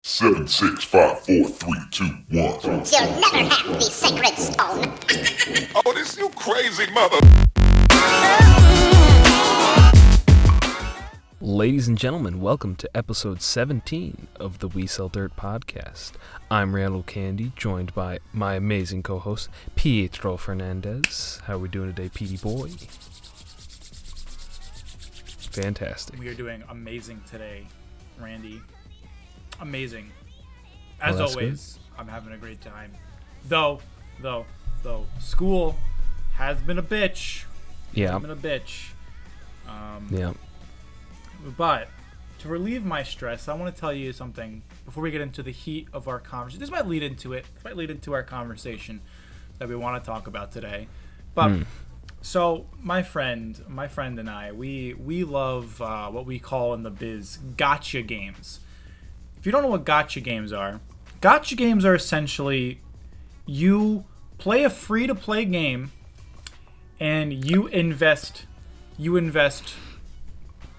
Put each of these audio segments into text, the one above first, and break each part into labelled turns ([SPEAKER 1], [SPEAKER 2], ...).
[SPEAKER 1] Seven, 6, 5, 4, 3, 2, 1.
[SPEAKER 2] You'll never have the sacred stone.
[SPEAKER 1] Oh, this you crazy mother.
[SPEAKER 3] Ladies and gentlemen, welcome to episode 17 of the We Sell Dirt podcast. I'm Randall Candy, joined by my amazing co-host, Pietro Fernandez. How are we doing today, Petey boy? Fantastic.
[SPEAKER 4] We are doing amazing today, Randy. Amazing. As
[SPEAKER 3] Well, that's
[SPEAKER 4] always, I'm having a great time. Though, school has been a bitch.
[SPEAKER 3] Yeah.
[SPEAKER 4] Has been a bitch.
[SPEAKER 3] Yeah.
[SPEAKER 4] But to relieve my stress, I want to tell you something before we get into the heat of our conversation. This might lead into it. This might lead into our conversation that we want to talk about today. But so my friend and I, we love what we call in the biz gotcha games. If you don't know what gotcha games are essentially you play a free-to-play game and you invest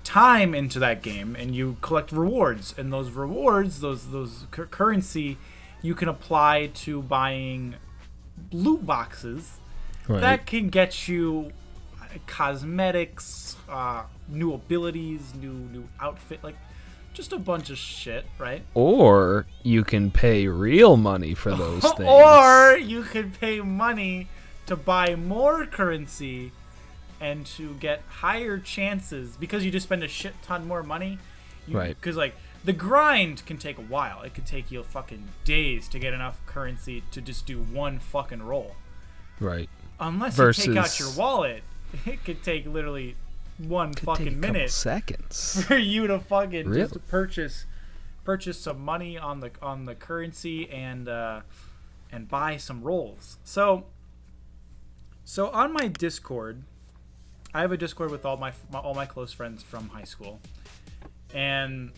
[SPEAKER 4] time into that game and you collect rewards, and those rewards, those currency, you can apply to buying loot boxes that can get you cosmetics, new abilities, new outfit, like just a bunch of shit, right?
[SPEAKER 3] Or you can pay real money for those things.
[SPEAKER 4] Or you can pay money to buy more currency and to get higher chances because you just spend a shit ton more money.
[SPEAKER 3] Right.
[SPEAKER 4] Because, like, the grind can take a while. It could take you fucking days to get enough currency to just do one fucking roll.
[SPEAKER 3] Right.
[SPEAKER 4] Unless you take out your wallet, it could take literally one fucking minute
[SPEAKER 3] seconds
[SPEAKER 4] for you to fucking just purchase some money on the currency and buy some rolls. So on my Discord, I have a Discord with all my close friends from high school, and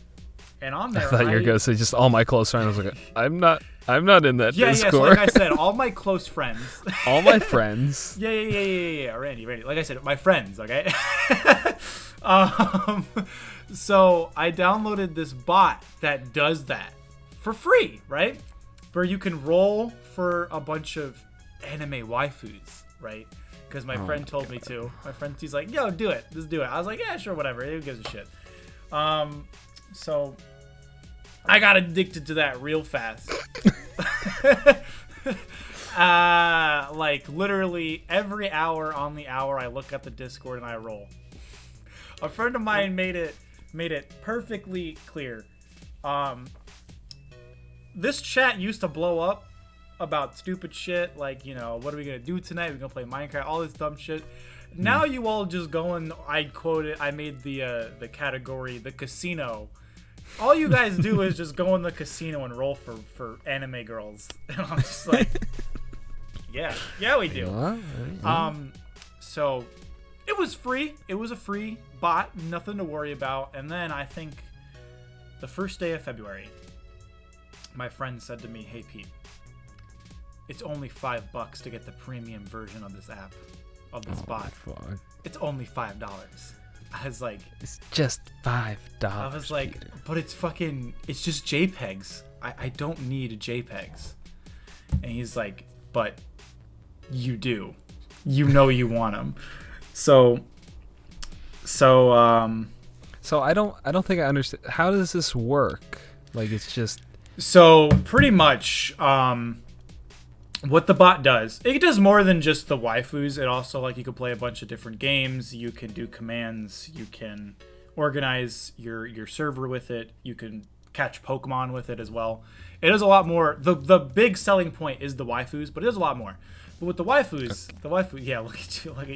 [SPEAKER 4] on there
[SPEAKER 3] I thought you were gonna say just all my close friends. I was like, I'm not in that Discord.
[SPEAKER 4] Yeah. So like I said, all my close friends.
[SPEAKER 3] All my friends.
[SPEAKER 4] Yeah. Randy. Like I said, my friends. Okay. So I downloaded this bot that does that for free, right? Where you can roll for a bunch of anime waifus, right? Because my friend told me to. My friend, he's like, "Yo, do it. Just do it." I was like, "Yeah, sure, whatever. Who gives a shit?" So I got addicted to that real fast. Like literally every hour on the hour, I look at the Discord and I roll. A friend of mine made it perfectly clear. This chat used to blow up about stupid shit like, you know, what are we gonna do tonight? We're gonna play Minecraft, all this dumb shit. Now you all just go and I made the category the casino. All you guys do is just go in the casino and roll for anime girls. And I'm just like, yeah, we do. So it was free. It was a free bot, nothing to worry about. And then I think the first day of February, my friend said to me, "Hey Pete, it's only $5 to get the premium version of this app, of this bot.
[SPEAKER 3] Fuck.
[SPEAKER 4] It's only $5." I was like,
[SPEAKER 3] It's just $5.
[SPEAKER 4] I was like,
[SPEAKER 3] Peter.
[SPEAKER 4] but it's just JPEGs. I don't need JPEGs. And he's like, but you do. You know you want them. So
[SPEAKER 3] I don't think I understand. How does this work? Like, it's just...
[SPEAKER 4] So pretty much, what the bot does, it does more than just the waifus. It also, like, you can play a bunch of different games. You can do commands. You can organize your server with it. You can catch Pokemon with it as well. It does a lot more. The big selling point is the waifus, but it does a lot more. But with the waifus, yeah, look at you, look at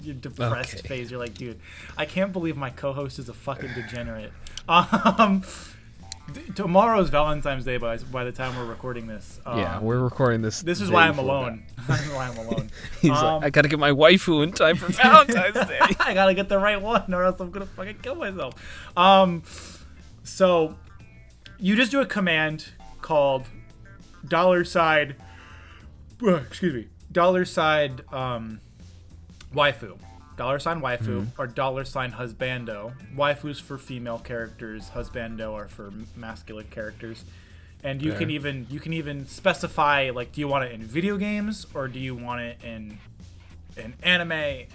[SPEAKER 4] your depressed face. You're like, dude, I can't believe my co-host is a fucking degenerate. Tomorrow's Valentine's Day by the time we're recording this.
[SPEAKER 3] Yeah, we're recording this.
[SPEAKER 4] This is why I'm alone. This is why I'm alone.
[SPEAKER 3] He's like, I gotta get my waifu in time for Valentine's Day.
[SPEAKER 4] I gotta get the right one, or else I'm gonna fucking kill myself. So you just do a command called $$ waifu, $waifu, or $husbando. Waifus for female characters, husbando are for masculine characters. And you can even specify, like, do you want it in video games or do you want it in anime?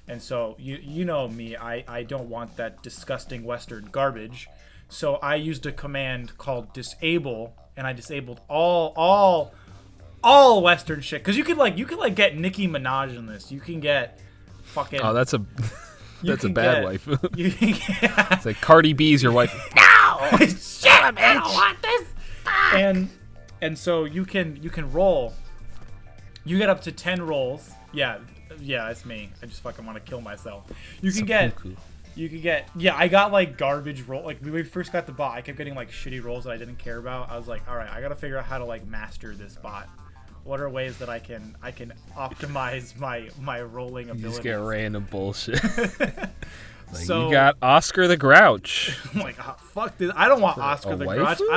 [SPEAKER 4] And so you know me, I don't want that disgusting Western garbage. So I used a command called disable, and I disabled all Western shit. Cause you could get Nicki Minaj in this. You can get fucking.
[SPEAKER 3] Oh, that's a bad wife.
[SPEAKER 4] You can get,
[SPEAKER 3] It's like Cardi B's your wife.
[SPEAKER 4] no, shit, I don't want this. And so you can roll. You get up to 10 rolls. Yeah, that's me. I just fucking want to kill myself. You can get. Yeah, I got like garbage roll. Like when we first got the bot, I kept getting like shitty rolls that I didn't care about. I was like, all right, I gotta figure out how to like master this bot. What are ways that I can optimize my rolling abilities?
[SPEAKER 3] You just get random bullshit. Like,
[SPEAKER 4] So
[SPEAKER 3] you got Oscar the Grouch.
[SPEAKER 4] I'm like, oh, fuck this. I don't want Oscar the Grouch.
[SPEAKER 3] waifu?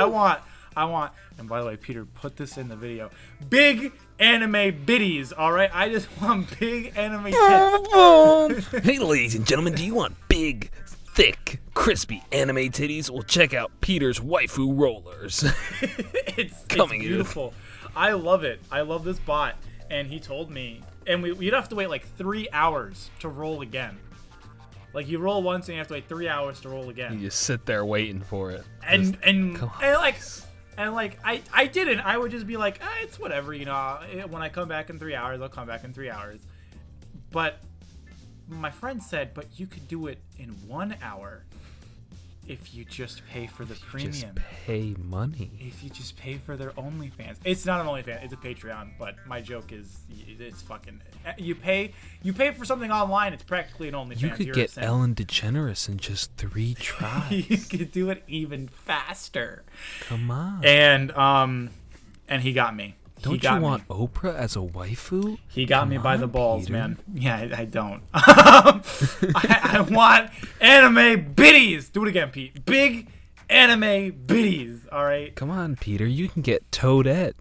[SPEAKER 4] I want. And by the way, Peter, put this in the video. Big anime biddies. All right, I just want big anime tits.
[SPEAKER 3] Hey, ladies and gentlemen, do you want big, thick, crispy anime titties? Well, check out Peter's waifu rollers.
[SPEAKER 4] It's
[SPEAKER 3] Coming in.
[SPEAKER 4] beautiful. I love it. I love this bot. And he told me, and we'd have to wait like 3 hours to roll again. Like you roll once and you have to wait 3 hours to roll again.
[SPEAKER 3] You just sit there waiting for it.
[SPEAKER 4] And
[SPEAKER 3] come on.
[SPEAKER 4] I didn't. I would just be like, it's whatever, you know. When I come back in 3 hours, I'll come back in 3 hours. But my friend said, but you could do it in 1 hour if you just pay for the premium.
[SPEAKER 3] Just pay money.
[SPEAKER 4] If you just pay for their OnlyFans. It's not an OnlyFans, it's a Patreon, but my joke is it's fucking you pay for something online, it's practically an OnlyFans.
[SPEAKER 3] You could get Ellen DeGeneres in just 3 tries.
[SPEAKER 4] You could do it even faster.
[SPEAKER 3] Come on.
[SPEAKER 4] And he got me.
[SPEAKER 3] Don't you want Oprah as a waifu?
[SPEAKER 4] He got me by the balls,
[SPEAKER 3] Peter.
[SPEAKER 4] man. Yeah, I don't. I want anime biddies. Do it again, Pete. Big anime biddies. All right.
[SPEAKER 3] Come on, Peter. You can get Toadette.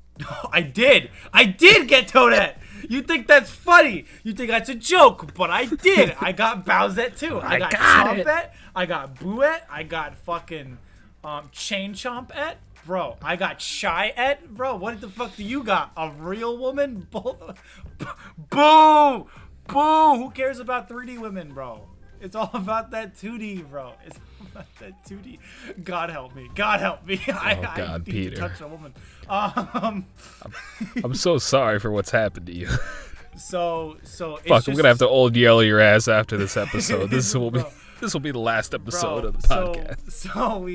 [SPEAKER 4] I did get Toadette. You think that's funny? You think that's a joke? But I did. I got Bowsette too. I got Chompette. I got Booette. I got fucking Chain Chompette. Bro, I got Shy-ette. Bro, what the fuck do you got? A real woman? Both. Boo! Boo! Who cares about 3D women, bro? It's all about that 2D, bro. It's all about that 2D. God help me. God help me. I need
[SPEAKER 3] Peter.
[SPEAKER 4] to touch a woman.
[SPEAKER 3] I'm so sorry for what's happened to you.
[SPEAKER 4] So it's
[SPEAKER 3] Fuck, I'm gonna have to old yell your ass after this episode. This will be the last episode of the podcast.
[SPEAKER 4] So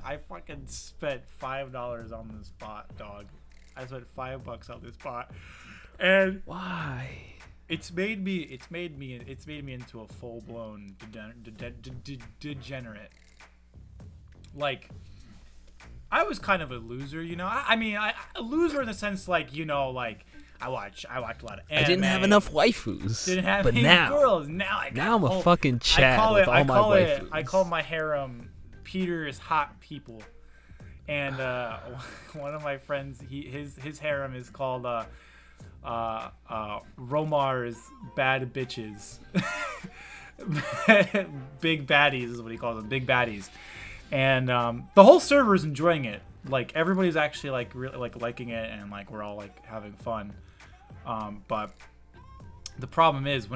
[SPEAKER 4] I fucking spent $5 on this bot, dog. I spent $5 on this bot, and
[SPEAKER 3] Why?
[SPEAKER 4] it's made me into a full blown degenerate. Like, I was kind of a loser, you know. I mean, a loser in the sense, like, you know, like. I watched a lot of anime.
[SPEAKER 3] I didn't have enough waifus.
[SPEAKER 4] Didn't have
[SPEAKER 3] but
[SPEAKER 4] any
[SPEAKER 3] now,
[SPEAKER 4] girls. Now I got
[SPEAKER 3] now I'm a fucking Chad with all my waifus.
[SPEAKER 4] I call my harem Peter's hot people, and one of my friends, his harem is called Romar's bad bitches. Big baddies is what he calls them. Big baddies, and the whole server is enjoying it. Like everybody's actually like really like liking it, and like we're all like having fun. But the problem is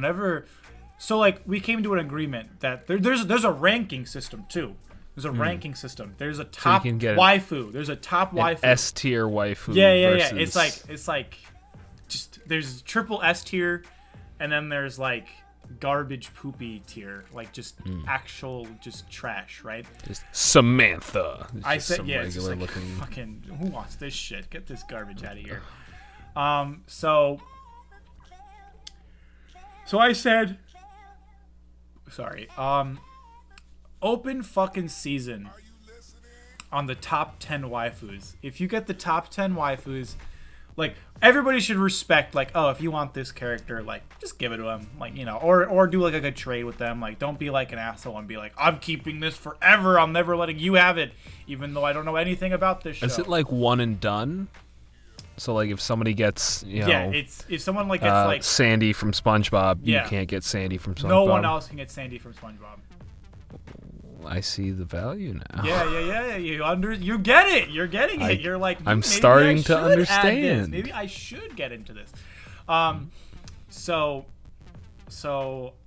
[SPEAKER 4] like we came to an agreement that there's a ranking system too. There's a ranking system. There's a top waifu. There's a top waifu.
[SPEAKER 3] S tier waifu.
[SPEAKER 4] Yeah. It's like just there's triple S tier, and then there's like garbage poopy tier, like just actual just trash, right?
[SPEAKER 3] Just Samantha. It's
[SPEAKER 4] I
[SPEAKER 3] just
[SPEAKER 4] said
[SPEAKER 3] some
[SPEAKER 4] yeah, it's just like
[SPEAKER 3] looking...
[SPEAKER 4] fucking who wants this shit? Get this garbage out of here. So I said, sorry. Open fucking season on the top 10 waifus. If you get the top 10 waifus, like everybody should respect, like, oh, if you want this character, like just give it to them, like, you know, or do like a good trade with them. Like, don't be like an asshole and be like, I'm keeping this forever. I'm never letting you have it, even though I don't know anything about this show.
[SPEAKER 3] Is it like one and done? So like if somebody gets,
[SPEAKER 4] Yeah, it's if someone like gets like
[SPEAKER 3] Sandy from SpongeBob,
[SPEAKER 4] Yeah.
[SPEAKER 3] you can't get Sandy from SpongeBob.
[SPEAKER 4] no one else can get Sandy from SpongeBob.
[SPEAKER 3] I see the value now.
[SPEAKER 4] Yeah. You get it. You're getting it. You're like
[SPEAKER 3] I'm
[SPEAKER 4] maybe
[SPEAKER 3] starting
[SPEAKER 4] I
[SPEAKER 3] to
[SPEAKER 4] should add this.
[SPEAKER 3] understand.
[SPEAKER 4] Maybe I should get into this. So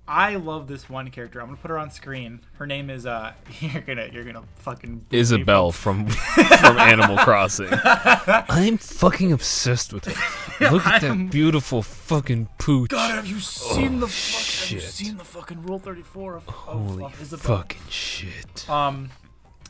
[SPEAKER 4] I love this one character. I'm gonna put her on screen. Her name is you're gonna fucking
[SPEAKER 3] Isabelle from Animal Crossing. I'm fucking obsessed with her. Look at that beautiful fucking pooch.
[SPEAKER 4] God, have you seen Have you
[SPEAKER 3] shit.
[SPEAKER 4] seen the fucking Rule 34 of
[SPEAKER 3] Holy
[SPEAKER 4] Isabelle?
[SPEAKER 3] fucking shit.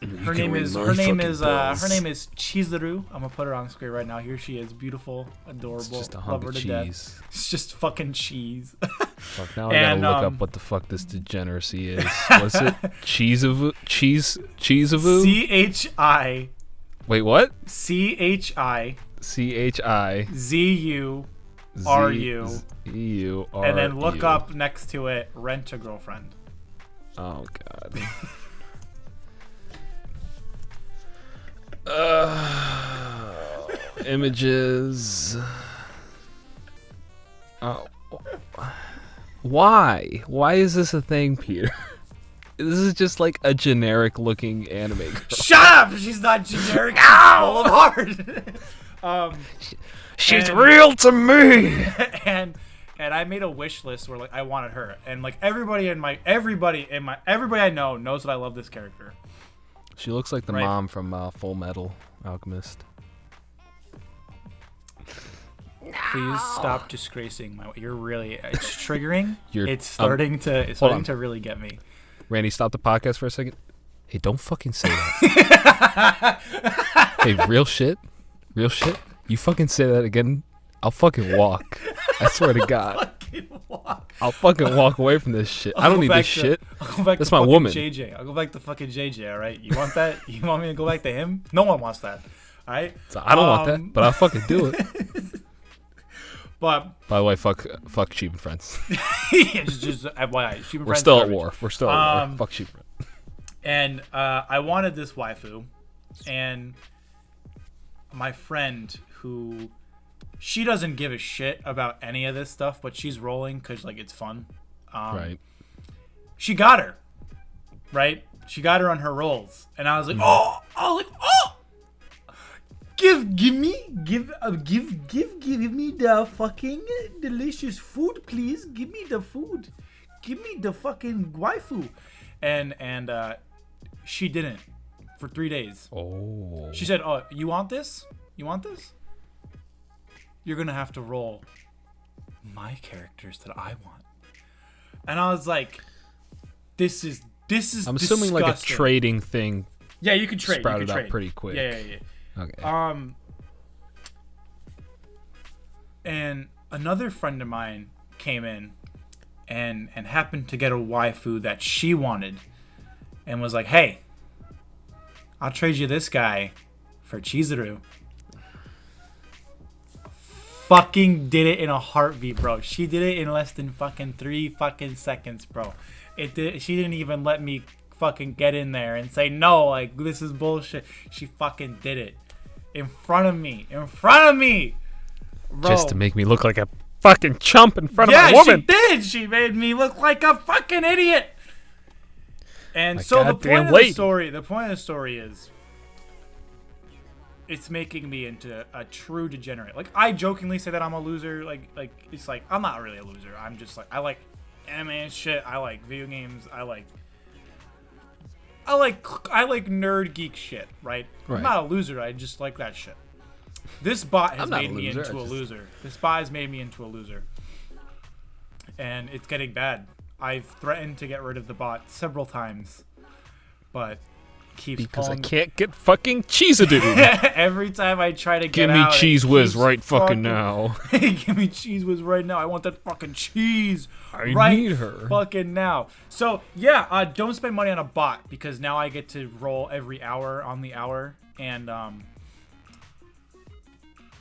[SPEAKER 4] Her name is Chizuru. I'm gonna put her on screen right now. Here she is, beautiful, adorable,
[SPEAKER 3] It's just a
[SPEAKER 4] love
[SPEAKER 3] hunk
[SPEAKER 4] her
[SPEAKER 3] of
[SPEAKER 4] to
[SPEAKER 3] cheese.
[SPEAKER 4] death. It's just fucking cheese.
[SPEAKER 3] Fuck, now I
[SPEAKER 4] And,
[SPEAKER 3] gotta look up what the fuck this degeneracy is. What's it? Cheeseavu? Cheeseavu?
[SPEAKER 4] CHI
[SPEAKER 3] Wait, what?
[SPEAKER 4] CHI
[SPEAKER 3] CHI
[SPEAKER 4] ZU RU,
[SPEAKER 3] ZU
[SPEAKER 4] and then look up next to it Rent a Girlfriend.
[SPEAKER 3] Oh god. Images. Oh. Why? Why is this a thing, Peter? This is just like a generic looking anime girl.
[SPEAKER 4] Shut up! She's not generic. She's full of heart.
[SPEAKER 3] She's
[SPEAKER 4] and-
[SPEAKER 3] real to me.
[SPEAKER 4] and I made a wish list where like I wanted her, and like everybody I know knows that I love this character.
[SPEAKER 3] She looks like the
[SPEAKER 4] Right.
[SPEAKER 3] mom from Full Metal Alchemist.
[SPEAKER 4] Please stop disgracing my. You're really. It's triggering.
[SPEAKER 3] You're-
[SPEAKER 4] it's starting to. It's
[SPEAKER 3] hold
[SPEAKER 4] starting
[SPEAKER 3] on.
[SPEAKER 4] to really get me.
[SPEAKER 3] Randy, stop the podcast for a second. Hey, don't fucking say that. Hey, real shit. Real shit. You fucking say that again, I'll fucking walk. I swear to God. I'll fucking walk away from this shit. I don't need this shit.
[SPEAKER 4] I'll go back
[SPEAKER 3] That's
[SPEAKER 4] to
[SPEAKER 3] my
[SPEAKER 4] fucking
[SPEAKER 3] woman.
[SPEAKER 4] JJ. I'll go back to fucking JJ. All right. You want that? You want me to go back to him? No one wants that. All right.
[SPEAKER 3] So I don't want that, but I'll fucking do it.
[SPEAKER 4] But
[SPEAKER 3] By the way, fuck Sheep and Friends.
[SPEAKER 4] it's just FYI. Sheep and
[SPEAKER 3] We're
[SPEAKER 4] Friends
[SPEAKER 3] still at
[SPEAKER 4] garbage.
[SPEAKER 3] war. We're still at war. Fuck Sheep and Friends.
[SPEAKER 4] And I wanted this waifu, and my friend who she doesn't give a shit about any of this stuff, but she's rolling because like it's fun.
[SPEAKER 3] Right.
[SPEAKER 4] She got her, right? She got her on her rolls, and I was like, give me the fucking delicious food, please. Give me the food. Give me the fucking waifu. And she didn't for 3 days.
[SPEAKER 3] Oh.
[SPEAKER 4] She said, "Oh, you want this? You want this? You're gonna have to roll my characters that I want." And I was like, "This is."
[SPEAKER 3] I'm assuming like a
[SPEAKER 4] disgusting.
[SPEAKER 3] trading thing.
[SPEAKER 4] Yeah, you can trade.
[SPEAKER 3] sprouted
[SPEAKER 4] you can
[SPEAKER 3] out
[SPEAKER 4] trade.
[SPEAKER 3] pretty quick.
[SPEAKER 4] Yeah.
[SPEAKER 3] Okay.
[SPEAKER 4] And another friend of mine came in and happened to get a waifu that she wanted and was like, "Hey, I'll trade you this guy for Chizuru." Fucking did it in a heartbeat, bro. She did it in less than fucking 3 fucking seconds, bro. She didn't even let me fucking get in there and say no, like this is bullshit. She fucking did it in front of me, bro.
[SPEAKER 3] Just to make me look like a fucking chump in front
[SPEAKER 4] Yeah,
[SPEAKER 3] of a woman.
[SPEAKER 4] she did. She made me look like a fucking idiot. And
[SPEAKER 3] My
[SPEAKER 4] so the
[SPEAKER 3] goddamn
[SPEAKER 4] point of
[SPEAKER 3] lady.
[SPEAKER 4] the story is it's making me into a true degenerate. Like I jokingly say that I'm a loser. Like it's like I'm not really a loser. I'm just like I like anime and shit. I like video games. I like nerd geek shit, right?
[SPEAKER 3] Right.
[SPEAKER 4] I'm not a loser. I just like that shit. This bot has
[SPEAKER 3] I'm not
[SPEAKER 4] made
[SPEAKER 3] a
[SPEAKER 4] me
[SPEAKER 3] loser,
[SPEAKER 4] into
[SPEAKER 3] I
[SPEAKER 4] a
[SPEAKER 3] just-
[SPEAKER 4] loser. This bot has made me into a loser. And it's getting bad. I've threatened to get rid of the bot several times, but keeps
[SPEAKER 3] Because I
[SPEAKER 4] pulling.
[SPEAKER 3] can't get fucking Cheez-a-Doo.
[SPEAKER 4] Every time I try to get
[SPEAKER 3] Give me
[SPEAKER 4] out, it
[SPEAKER 3] Cheese Whiz
[SPEAKER 4] keeps
[SPEAKER 3] right fucking now.
[SPEAKER 4] Give me Cheese Whiz right now. I want that fucking cheese
[SPEAKER 3] I
[SPEAKER 4] right
[SPEAKER 3] need her.
[SPEAKER 4] fucking now. So yeah, don't spend money on a bot because now I get to roll every hour on the hour, and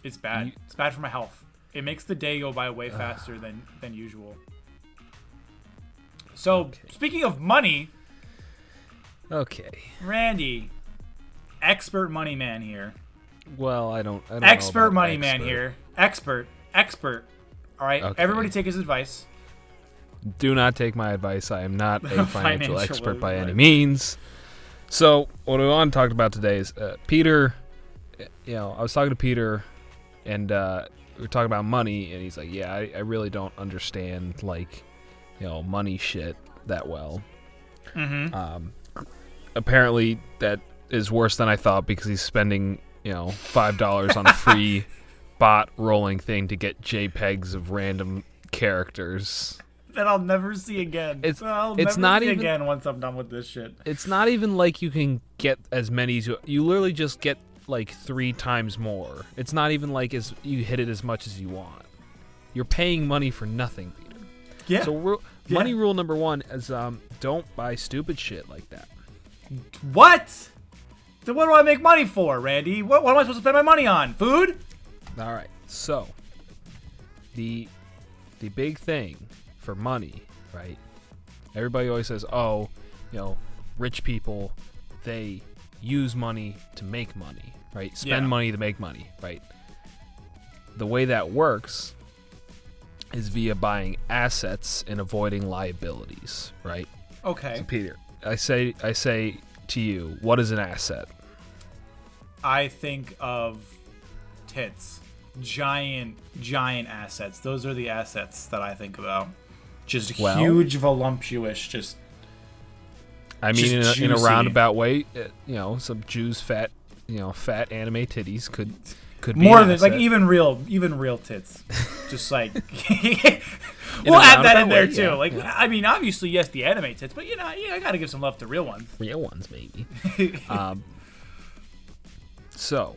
[SPEAKER 4] it's bad. It's bad for my health. It makes the day go by way faster than usual. So speaking of money,
[SPEAKER 3] Okay.
[SPEAKER 4] Randy, expert money man here.
[SPEAKER 3] Well, I don't know
[SPEAKER 4] Expert
[SPEAKER 3] about
[SPEAKER 4] money man
[SPEAKER 3] expert.
[SPEAKER 4] here. Expert. All right,
[SPEAKER 3] Okay.
[SPEAKER 4] everybody take his advice.
[SPEAKER 3] Do not take my advice. I am not a financial
[SPEAKER 4] Financial
[SPEAKER 3] expert by any
[SPEAKER 4] advice.
[SPEAKER 3] means. So, what we want to talk about today is Peter. I was talking to Peter, and we were talking about money, and he's like, "Yeah, I really don't understand money shit that well."
[SPEAKER 4] Mm-hmm.
[SPEAKER 3] Apparently, that is worse than I thought because he's spending $5 on a free bot rolling thing to get JPEGs of random characters.
[SPEAKER 4] That I'll never see again. I'll
[SPEAKER 3] it's
[SPEAKER 4] never
[SPEAKER 3] not
[SPEAKER 4] see
[SPEAKER 3] even
[SPEAKER 4] again once I'm done with this shit.
[SPEAKER 3] It's not even like you can get as many as you literally just get like 3 times more. It's not even like you hit it as much as you want. You're paying money for nothing, Peter.
[SPEAKER 4] Yeah.
[SPEAKER 3] So money rule number 1 is don't buy stupid shit like that.
[SPEAKER 4] What? Then what do I make money for, Randy? What am I supposed to spend my money on? Food?
[SPEAKER 3] All right. So the big thing for money, right? Everybody always says, "Oh, rich people, they use money to make money, right? Spend money to make money, right?" The way that works is via buying assets and avoiding liabilities, right?
[SPEAKER 4] Okay.
[SPEAKER 3] So Peter, I say to you, what is an asset?
[SPEAKER 4] I think of tits. Giant assets. Those are the assets that I think about. Just huge, voluptuous, just.
[SPEAKER 3] I mean, in a
[SPEAKER 4] juicy.
[SPEAKER 3] roundabout way, some Jews' fat anime titties could be
[SPEAKER 4] More
[SPEAKER 3] an
[SPEAKER 4] than
[SPEAKER 3] asset.
[SPEAKER 4] like even real tits. Just like
[SPEAKER 3] In
[SPEAKER 4] we'll
[SPEAKER 3] a
[SPEAKER 4] add that in
[SPEAKER 3] roundabout
[SPEAKER 4] there
[SPEAKER 3] way,
[SPEAKER 4] too.
[SPEAKER 3] yeah,
[SPEAKER 4] like
[SPEAKER 3] yeah.
[SPEAKER 4] I mean, obviously yes, the anime tits, but I gotta give some love to real ones.
[SPEAKER 3] Real ones, maybe. So,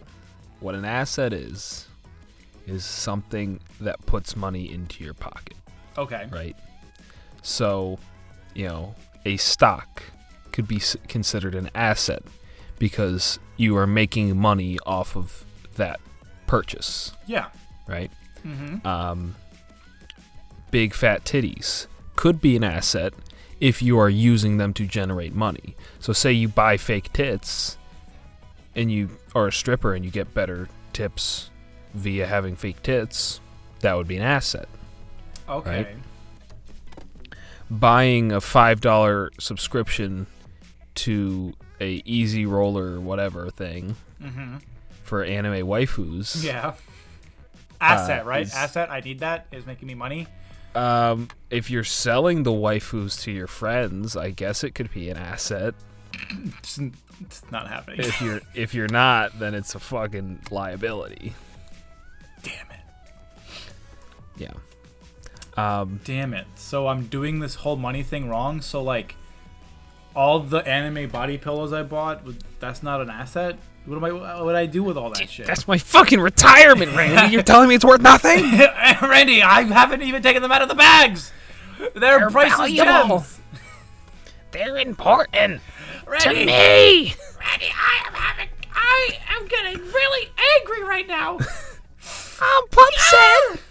[SPEAKER 3] what an asset is something that puts money into your pocket,
[SPEAKER 4] Okay.
[SPEAKER 3] right? So, a stock could be considered an asset because you are making money off of that purchase,
[SPEAKER 4] Yeah.
[SPEAKER 3] right?
[SPEAKER 4] Mm-hmm.
[SPEAKER 3] Big fat titties could be an asset if you are using them to generate money. So say you buy fake tits and you are a stripper and you get better tips via having fake tits, that would be an asset.
[SPEAKER 4] Okay.
[SPEAKER 3] Right. Buying a $5 subscription to a Easy Roller whatever thing for anime waifus.
[SPEAKER 4] Yeah. Asset, right?
[SPEAKER 3] is-
[SPEAKER 4] Asset. I need that. Is making me money.
[SPEAKER 3] If you're selling the waifus to your friends, I guess it could be an asset.
[SPEAKER 4] It's not happening.
[SPEAKER 3] If you're not, then it's a fucking liability.
[SPEAKER 4] Damn it.
[SPEAKER 3] Yeah.
[SPEAKER 4] Damn it. So I'm doing this whole money thing wrong. So like, all the anime body pillows I bought, that's not an asset. What would I do with all that shit?
[SPEAKER 3] That's my fucking retirement, Randy. You're telling me it's worth nothing?
[SPEAKER 4] Randy, I haven't even taken them out of the bags. They're priceless
[SPEAKER 3] valuable.
[SPEAKER 4] gems.
[SPEAKER 3] They're important
[SPEAKER 4] Randy,
[SPEAKER 3] me.
[SPEAKER 4] Randy, I am getting really angry right now.
[SPEAKER 3] I'm upset.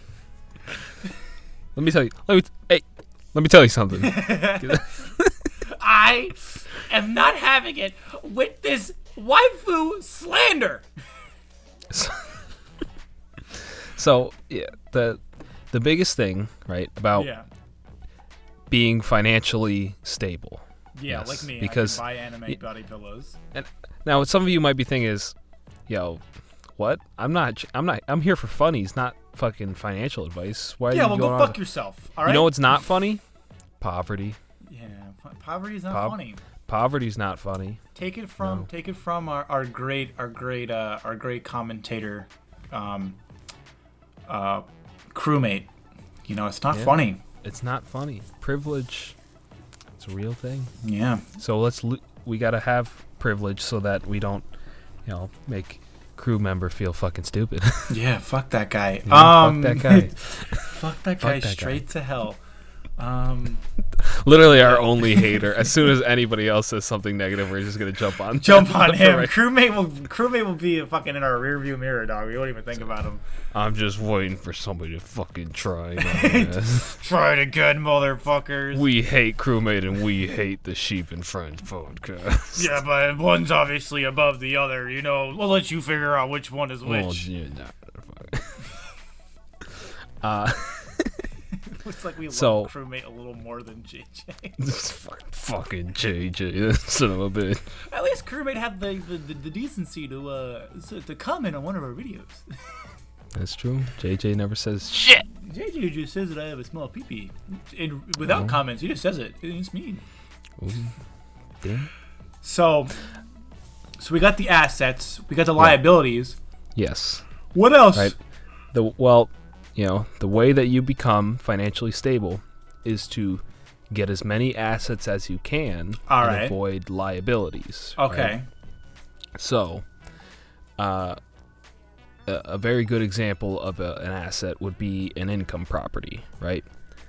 [SPEAKER 3] Let me tell you. Let me tell you something.
[SPEAKER 4] I am not having it with this waifu slander.
[SPEAKER 3] So yeah, the biggest thing, right, about
[SPEAKER 4] Yeah.
[SPEAKER 3] being financially stable.
[SPEAKER 4] Yeah,
[SPEAKER 3] Yes,
[SPEAKER 4] like me.
[SPEAKER 3] because
[SPEAKER 4] I can buy anime body pillows.
[SPEAKER 3] And now, what some of you might be thinking is, what? I'm here for funnies, not fucking financial advice. Why?
[SPEAKER 4] Yeah,
[SPEAKER 3] are
[SPEAKER 4] well,
[SPEAKER 3] you
[SPEAKER 4] go
[SPEAKER 3] going
[SPEAKER 4] fuck
[SPEAKER 3] on?
[SPEAKER 4] yourself. All right.
[SPEAKER 3] You know what's not funny? Poverty.
[SPEAKER 4] Yeah, poverty is not funny.
[SPEAKER 3] Poverty's not funny.
[SPEAKER 4] Take it from our great commentator, crewmate. It's not funny.
[SPEAKER 3] It's not funny. Privilege. It's a real thing.
[SPEAKER 4] Yeah.
[SPEAKER 3] So we gotta have privilege so that we don't, make crew member feel fucking stupid.
[SPEAKER 4] Yeah. Fuck that guy.
[SPEAKER 3] Fuck that guy.
[SPEAKER 4] Fuck that guy
[SPEAKER 3] that guy.
[SPEAKER 4] straight to hell.
[SPEAKER 3] Literally our only hater. As soon as anybody else says something negative, we're just gonna jump on.
[SPEAKER 4] Jump on him.
[SPEAKER 3] Right.
[SPEAKER 4] Crewmate will be fucking in our rearview mirror, dog. We won't even think about him.
[SPEAKER 3] I'm just waiting for somebody to fucking try. This.
[SPEAKER 4] Try it again, motherfuckers.
[SPEAKER 3] We hate crewmate and we hate the Sheep and Friends podcast.
[SPEAKER 4] Yeah, but one's obviously above the other. You know, we'll let you figure out which one is which.
[SPEAKER 3] Well, yeah,
[SPEAKER 4] Looks like we
[SPEAKER 3] So-
[SPEAKER 4] love crewmate a little more than JJ.
[SPEAKER 3] this fucking JJ, son of a bitch.
[SPEAKER 4] At least crewmate had the decency to comment on one of our videos.
[SPEAKER 3] That's true. JJ never says shit.
[SPEAKER 4] JJ just says that I have a small peepee, and without comments, he just says it. It's mean.
[SPEAKER 3] Ooh. Damn.
[SPEAKER 4] So we got the assets, we got the liabilities.
[SPEAKER 3] Yes.
[SPEAKER 4] What else?
[SPEAKER 3] Right. The way that you become financially stable is to get as many assets as you can
[SPEAKER 4] All
[SPEAKER 3] and
[SPEAKER 4] right.
[SPEAKER 3] avoid liabilities.
[SPEAKER 4] Okay.
[SPEAKER 3] Right? So, a very good example of an asset would be an income property, right?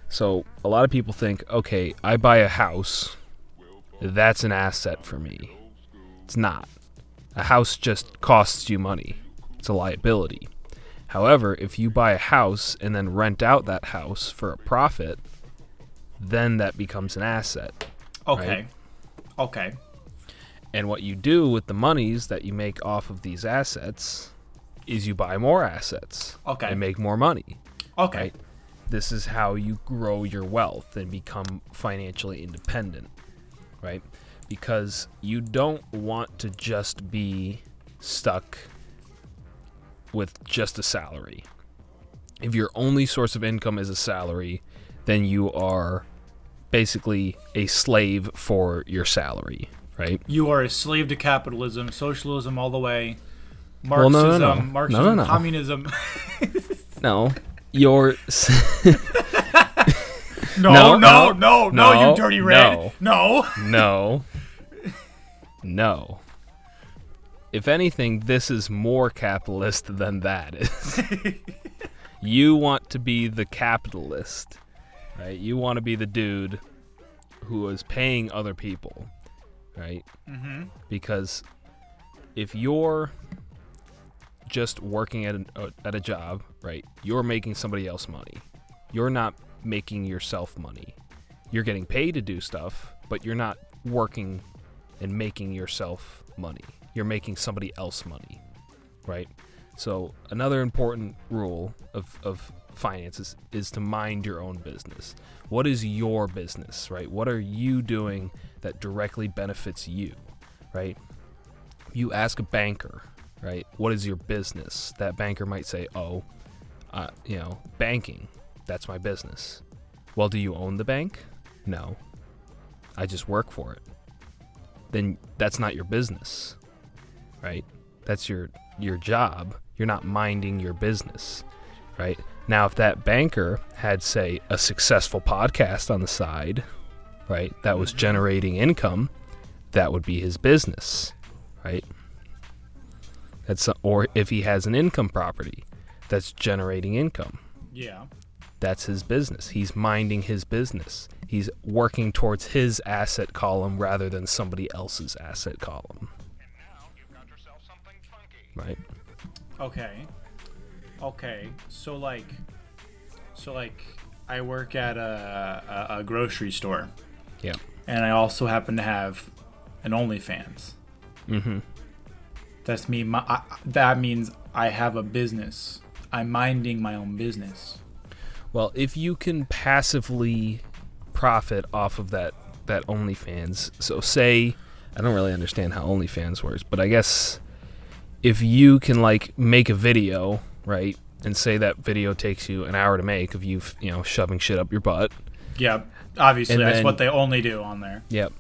[SPEAKER 3] So a lot of people think, okay, I buy a house, that's an asset for me. It's not. A house just costs you money. It's a liability. However, if you buy a house and then rent out that house for a profit, then that becomes an asset.
[SPEAKER 4] Okay.
[SPEAKER 3] Right?
[SPEAKER 4] Okay.
[SPEAKER 3] And what you do with the monies that you make off of these assets is you buy more assets.
[SPEAKER 4] Okay.
[SPEAKER 3] And make more money.
[SPEAKER 4] Okay.
[SPEAKER 3] Right? This is how you grow your wealth and become financially independent, right? Because you don't want to just be stuck with just a salary. If your only source of income is a salary, then you are basically a slave for your salary, right?
[SPEAKER 4] You are a slave to capitalism, socialism all the way.
[SPEAKER 3] Well,
[SPEAKER 4] Marxism,
[SPEAKER 3] no.
[SPEAKER 4] Marxism,
[SPEAKER 3] No.
[SPEAKER 4] communism.
[SPEAKER 3] No, you're
[SPEAKER 4] No,
[SPEAKER 3] No,
[SPEAKER 4] you dirty rat. No.
[SPEAKER 3] No. If anything, this is more capitalist than that is. You want to be the capitalist, right? You want to be the dude who is paying other people, right? Mm-hmm. Because if you're just working at a job, right, you're making somebody else money. You're not making yourself money. You're getting paid to do stuff, but you're not working and making yourself money. You're making somebody else money, right? So another important rule of finances is to mind your own business. What is your business, right? What are you doing that directly benefits you, right? You ask a banker, right, what is your business? That banker might say, banking, that's my business. Well, do you own the bank? No. I just work for it. Then that's not your business, right? That's your job. You're not minding your business, right? Now, if that banker had, say, a successful podcast on the side, right, that was generating income, that would be his business, right? Or if he has an income property that's generating income,
[SPEAKER 4] Yeah.
[SPEAKER 3] that's his business. He's minding his business. He's working towards his asset column rather than somebody else's asset column. Right.
[SPEAKER 4] Okay. So like I work at a grocery store.
[SPEAKER 3] Yeah.
[SPEAKER 4] And I also happen to have an OnlyFans.
[SPEAKER 3] Mm-hmm.
[SPEAKER 4] That's me. That means I have a business. I'm minding my own business.
[SPEAKER 3] Well, if you can passively profit off of that OnlyFans, so say, I don't really understand how OnlyFans works, but I guess if you can like make a video, right, and say that video takes you an hour to make of you, shoving shit up your butt.
[SPEAKER 4] Yeah, obviously
[SPEAKER 3] And
[SPEAKER 4] that's
[SPEAKER 3] then-
[SPEAKER 4] what they only do on there.
[SPEAKER 3] Yep.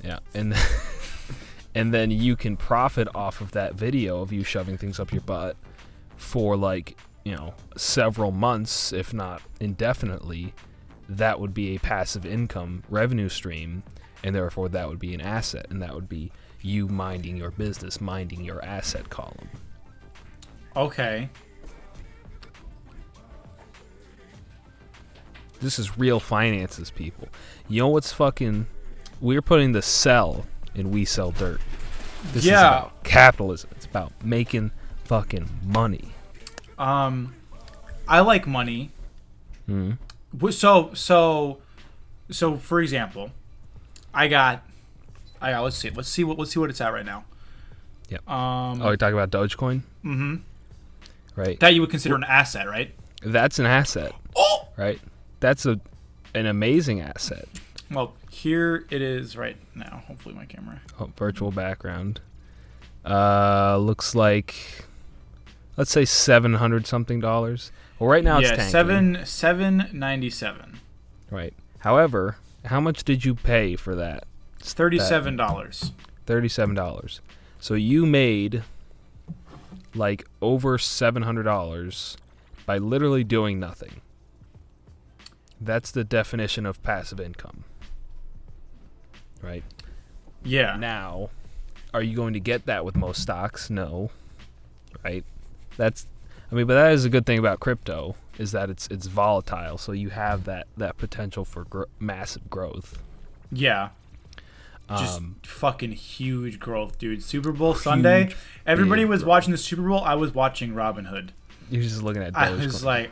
[SPEAKER 3] Yeah. And then you can profit off of that video of you shoving things up your butt for like, several months, if not indefinitely. That would be a passive income revenue stream, and therefore that would be an asset, and that would be you minding your business, minding your asset column.
[SPEAKER 4] Okay.
[SPEAKER 3] This is real finances, people. You know what's fucking... We're putting the sell in We Sell Dirt. This is about capitalism. It's about making fucking money.
[SPEAKER 4] I like money. So for example, I got let's see what it's at right now.
[SPEAKER 3] Yep. You're talking about Dogecoin?
[SPEAKER 4] Mm-hmm.
[SPEAKER 3] Right.
[SPEAKER 4] That you would consider an asset, right?
[SPEAKER 3] That's an asset.
[SPEAKER 4] Oh!
[SPEAKER 3] Right? That's an amazing asset.
[SPEAKER 4] Well, here it is right now. Hopefully my camera.
[SPEAKER 3] Oh, virtual background. Looks like, let's say $700 something. Well, right now it's tanking.
[SPEAKER 4] $7.97.
[SPEAKER 3] Right. However, how much did you pay for that?
[SPEAKER 4] It's $37.
[SPEAKER 3] $37. So you made like over $700 by literally doing nothing. That's the definition of passive income. Right?
[SPEAKER 4] Yeah.
[SPEAKER 3] Now, are you going to get that with most stocks? No. Right? But that is a good thing about crypto, is that it's volatile, so you have that potential for massive growth.
[SPEAKER 4] Yeah. Just fucking huge growth, dude. Super Bowl Sunday, everybody was watching the Super Bowl. I was watching Robin Hood.
[SPEAKER 3] You're just looking at
[SPEAKER 4] I was like,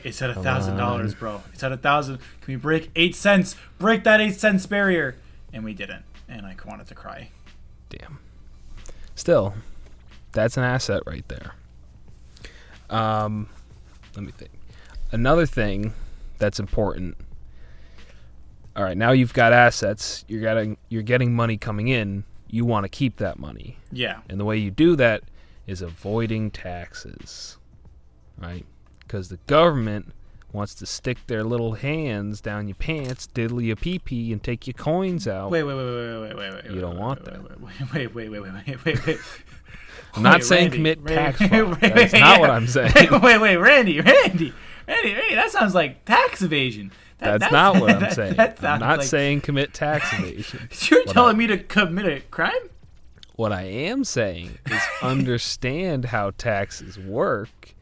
[SPEAKER 4] it's at $1,000, bro. It's at 1,000. Can we break 8 cents? Break that 8 cents barrier. And we didn't. And I wanted to cry.
[SPEAKER 3] Damn. Still, that's an asset right there. Let me think. Another thing that's important. All right, now you've got assets. You're getting money coming in. You want to keep that money.
[SPEAKER 4] Yeah.
[SPEAKER 3] And the way you do that is avoiding taxes, right? Because the government wants to stick their little hands down your pants, diddle your pee-pee, and take your coins out.
[SPEAKER 4] Wait.
[SPEAKER 3] You don't want that.
[SPEAKER 4] Wait.
[SPEAKER 3] I'm not saying commit tax fraud. That's not what I'm saying.
[SPEAKER 4] Wait, Randy, that sounds like tax evasion.
[SPEAKER 3] That's not what I'm saying. I'm not
[SPEAKER 4] like,
[SPEAKER 3] saying commit tax evasion.
[SPEAKER 4] You're telling me to commit a crime?
[SPEAKER 3] What I am saying is understand how taxes work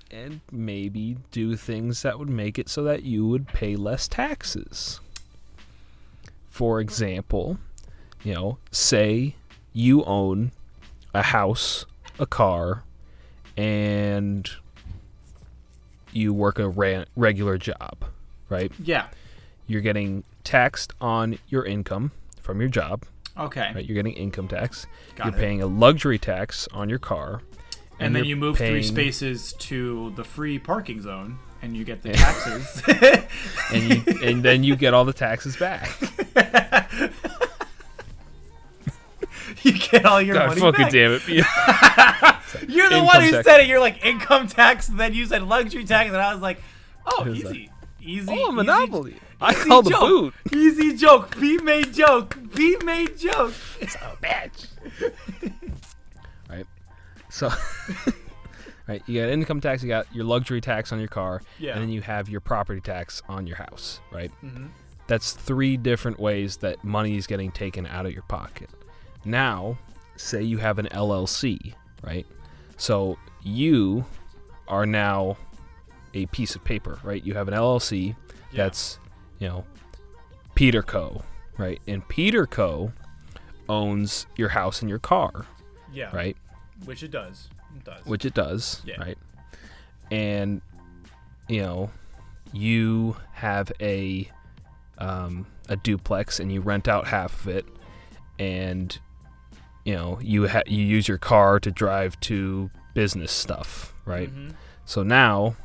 [SPEAKER 3] and maybe do things that would make it so that you would pay less taxes. For example, say you own a house, a car, and you work a regular job, right?
[SPEAKER 4] Yeah.
[SPEAKER 3] You're getting taxed on your income from your job.
[SPEAKER 4] Okay.
[SPEAKER 3] Right? You're getting income tax.
[SPEAKER 4] Got
[SPEAKER 3] You're
[SPEAKER 4] it.
[SPEAKER 3] paying a luxury tax on your car.
[SPEAKER 4] And then you move 3 spaces to the free parking zone, and you get the taxes.
[SPEAKER 3] and then you get all the taxes back.
[SPEAKER 4] You get all your money
[SPEAKER 3] fucking
[SPEAKER 4] back.
[SPEAKER 3] damn it.
[SPEAKER 4] You're the one who said it. You're like, income tax, and then you said luxury tax, and I was easy. Easy.
[SPEAKER 3] Oh, Monopoly. I
[SPEAKER 4] Easy
[SPEAKER 3] called the
[SPEAKER 4] joke.
[SPEAKER 3] boot.
[SPEAKER 4] Easy joke. Be-made joke.
[SPEAKER 3] So bitch. Right. So, right, you got income tax, you got your luxury tax on your car,
[SPEAKER 4] Yeah.
[SPEAKER 3] and then you have your property tax on your house, right?
[SPEAKER 4] Mm-hmm.
[SPEAKER 3] That's 3 different ways that money is getting taken out of your pocket. Now, say you have an LLC, right? So you are now a piece of paper, right? You have an LLC that's, Peter Co., right? And Peter Co. owns your house and your car,
[SPEAKER 4] Yeah.
[SPEAKER 3] right?
[SPEAKER 4] Which it does.
[SPEAKER 3] Which it does,
[SPEAKER 4] Yeah.
[SPEAKER 3] right? And, you have a duplex and you rent out half of it, and you use your car to drive to business stuff, right?
[SPEAKER 4] Mm-hmm.
[SPEAKER 3] So now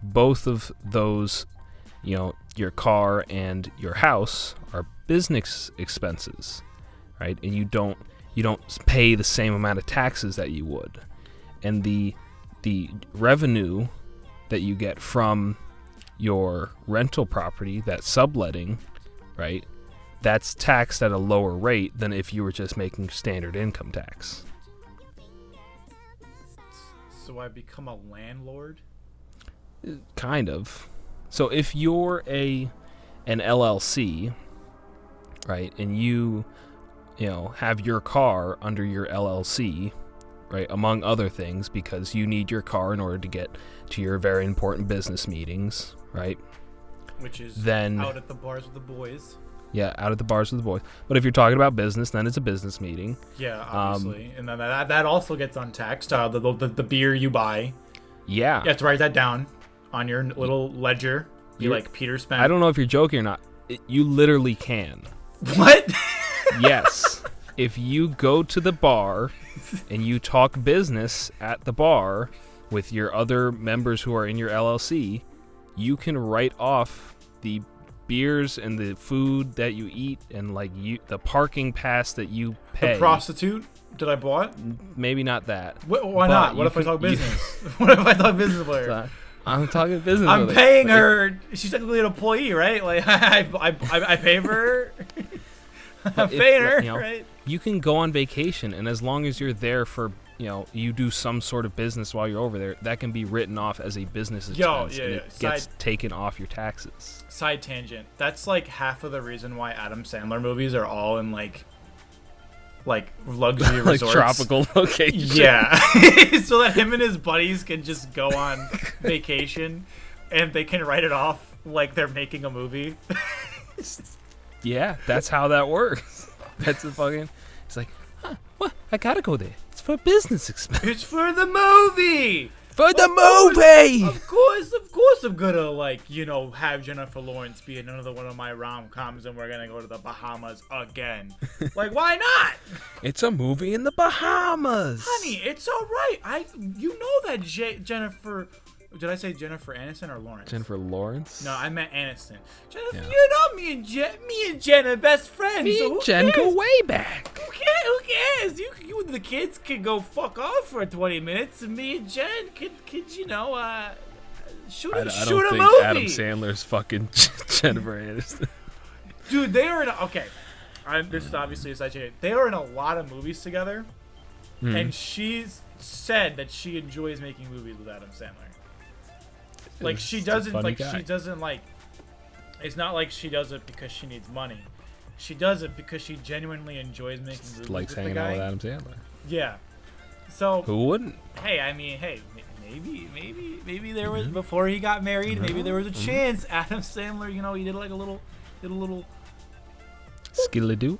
[SPEAKER 3] both of those, your car and your house are business expenses, right? And you don't pay the same amount of taxes that you would. And the revenue that you get from your rental property, that subletting, right? That's taxed at a lower rate than if you were just making standard income tax.
[SPEAKER 4] So I become a landlord?
[SPEAKER 3] Kind of. So if you're an LLC, right, and you have your car under your LLC, right? Among other things, because you need your car in order to get to your very important business meetings, right?
[SPEAKER 4] Which is
[SPEAKER 3] Then
[SPEAKER 4] out at the bars with the boys.
[SPEAKER 3] Yeah, out at the bars with the boys. But if you're talking about business, then it's a business meeting.
[SPEAKER 4] Yeah, obviously. And then that also gets untaxed. The beer you buy.
[SPEAKER 3] Yeah.
[SPEAKER 4] You have to write that down on your little ledger. Be like, Peter spent.
[SPEAKER 3] I don't know if you're joking or not. You literally can.
[SPEAKER 4] What?
[SPEAKER 3] Yes. If you go to the bar and you talk business at the bar with your other members who are in your LLC, you can write off the beers and the food that you eat and the parking pass that you pay.
[SPEAKER 4] The prostitute that I bought?
[SPEAKER 3] Maybe not that.
[SPEAKER 4] Why not? What if I talk business? What if I talk business with her?
[SPEAKER 3] I'm talking business.
[SPEAKER 4] I'm paying her. She's technically an employee, right? Like I pay for her. I'm paying her, right?
[SPEAKER 3] You can go on vacation, and as long as you're there for, you do some sort of business while you're over there, that can be written off as a business expense, and it gets taken off your taxes.
[SPEAKER 4] Side tangent. That's like half of the reason why Adam Sandler movies are all in like luxury
[SPEAKER 3] like
[SPEAKER 4] resorts.
[SPEAKER 3] Tropical locations.
[SPEAKER 4] Yeah. So that him and his buddies can just go on vacation and they can write it off like they're making a movie.
[SPEAKER 3] Yeah, that's how that works. That's a fucking... It's like, what? I gotta go there. It's for business expense.
[SPEAKER 4] It's for the movie!
[SPEAKER 3] For the movie!
[SPEAKER 4] Of course, I'm gonna, have Jennifer Lawrence be in another one of my rom-coms and we're gonna go to the Bahamas again. Like, why not?
[SPEAKER 3] It's a movie in the Bahamas.
[SPEAKER 4] Honey, it's alright. You know that Jennifer... Did I say Jennifer Aniston or Lawrence?
[SPEAKER 3] Jennifer Lawrence?
[SPEAKER 4] No, I meant Aniston. Jennifer, you know me and Jen are best friends.
[SPEAKER 3] Me
[SPEAKER 4] so
[SPEAKER 3] and Jen
[SPEAKER 4] cares?
[SPEAKER 3] go way back.
[SPEAKER 4] Who cares? You and the kids can go fuck off for 20 minutes, and me and Jen could shoot a
[SPEAKER 3] I don't think
[SPEAKER 4] movie.
[SPEAKER 3] Adam Sandler's fucking Jennifer Aniston.
[SPEAKER 4] Dude, they are in this is obviously a side change. They are in a lot of movies together, and she's said that she enjoys making movies with Adam Sandler. Like she doesn't it's not like she does it because she needs money. She does it because she genuinely enjoys making movies
[SPEAKER 3] Likes
[SPEAKER 4] with the
[SPEAKER 3] hanging
[SPEAKER 4] guy.
[SPEAKER 3] out with Adam Sandler.
[SPEAKER 4] Yeah. So
[SPEAKER 3] who wouldn't?
[SPEAKER 4] Maybe there was before he got married, maybe there was a chance Adam Sandler, he did a little
[SPEAKER 3] Skilly-doo?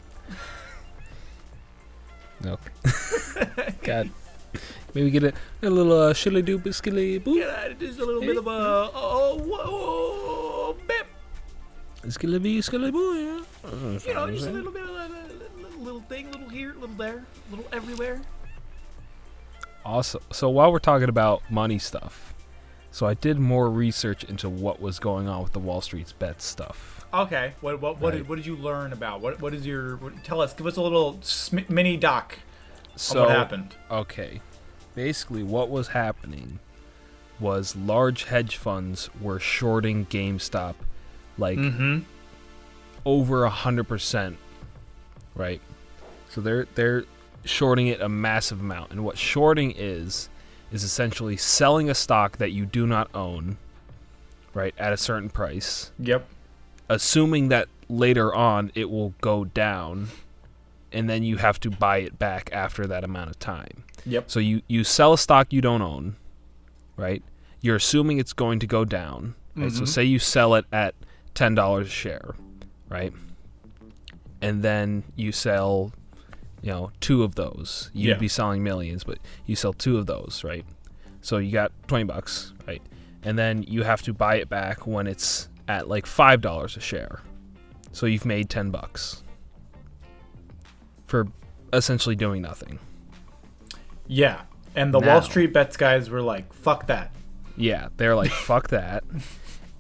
[SPEAKER 3] Okay. God. Maybe get a little shilly-doo skilly-boo.
[SPEAKER 4] Yeah, just a little bit of a bip.
[SPEAKER 3] Skilly-boo, skilly-boo, yeah.
[SPEAKER 4] Just a little bit of a little thing, little here, little there, little everywhere.
[SPEAKER 3] Also, so while we're talking about money stuff, so I did more research into what was going on with the Wall Street's bets stuff.
[SPEAKER 4] Okay, what did you learn about? What is your tell us? Give us a little mini doc on what happened.
[SPEAKER 3] Okay, basically what was happening was large hedge funds were shorting GameStop over 100%, right? So they're shorting it a massive amount, and what shorting is essentially selling a stock that you do not own, right, at a certain price.
[SPEAKER 4] Yep.
[SPEAKER 3] Assuming that later on it will go down, and then you have to buy it back after that amount of time.
[SPEAKER 4] Yep.
[SPEAKER 3] So you sell a stock you don't own, right? You're assuming it's going to go down. Right? So say you sell it at $10 a share, right? And then you sell, two of those. You'd be selling millions, but you sell two of those, right? So you got $20, right? And then you have to buy it back when it's at $5 a share. So you've made $10 for essentially doing nothing.
[SPEAKER 4] Yeah. And the Wall Street bets guys were like, fuck that.
[SPEAKER 3] Yeah, they're like, fuck that.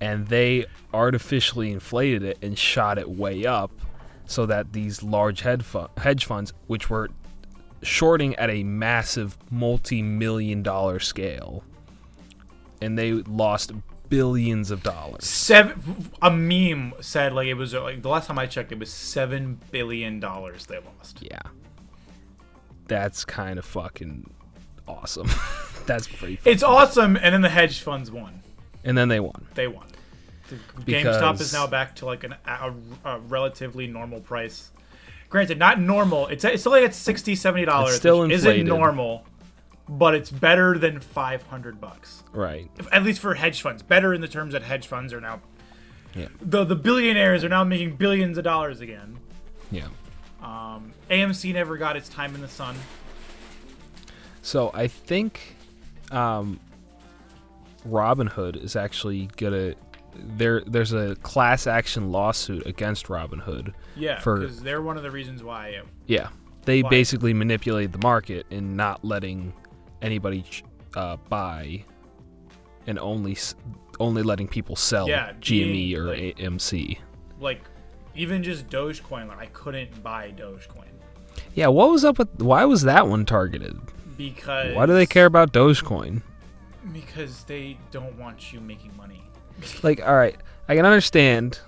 [SPEAKER 3] And they artificially inflated it and shot it way up so that these large hedge funds, which were shorting at a massive multi-million-dollar scale, and they lost billions of dollars.
[SPEAKER 4] A meme said it was the last time I checked, it was $7 billion they lost.
[SPEAKER 3] Yeah, that's kind of fucking awesome. That's pretty.
[SPEAKER 4] It's awesome, and then the hedge funds won.
[SPEAKER 3] And then they won.
[SPEAKER 4] GameStop is now back to a relatively normal price. Granted, not normal. It's still at $60-$70.
[SPEAKER 3] It's still
[SPEAKER 4] which
[SPEAKER 3] inflated.
[SPEAKER 4] isn't normal, but it's better than $500.
[SPEAKER 3] Right.
[SPEAKER 4] At least for hedge funds. Better in the terms that hedge funds are now.
[SPEAKER 3] Yeah.
[SPEAKER 4] The billionaires are now making billions of dollars again.
[SPEAKER 3] Yeah.
[SPEAKER 4] AMC never got its time in the sun.
[SPEAKER 3] So I think Robinhood is actually gonna. There's a class action lawsuit against Robinhood.
[SPEAKER 4] Yeah, because they're one of the reasons why.
[SPEAKER 3] Yeah, they
[SPEAKER 4] Why?
[SPEAKER 3] basically manipulate the market in not letting anybody buy, and only letting people sell GME or AMC.
[SPEAKER 4] Like, even just Dogecoin, like I couldn't buy Dogecoin.
[SPEAKER 3] Yeah, what was up with? Why was that one targeted?
[SPEAKER 4] Because
[SPEAKER 3] Why do they care about Dogecoin?
[SPEAKER 4] Because they don't want you making money.
[SPEAKER 3] Like, all right, I can understand.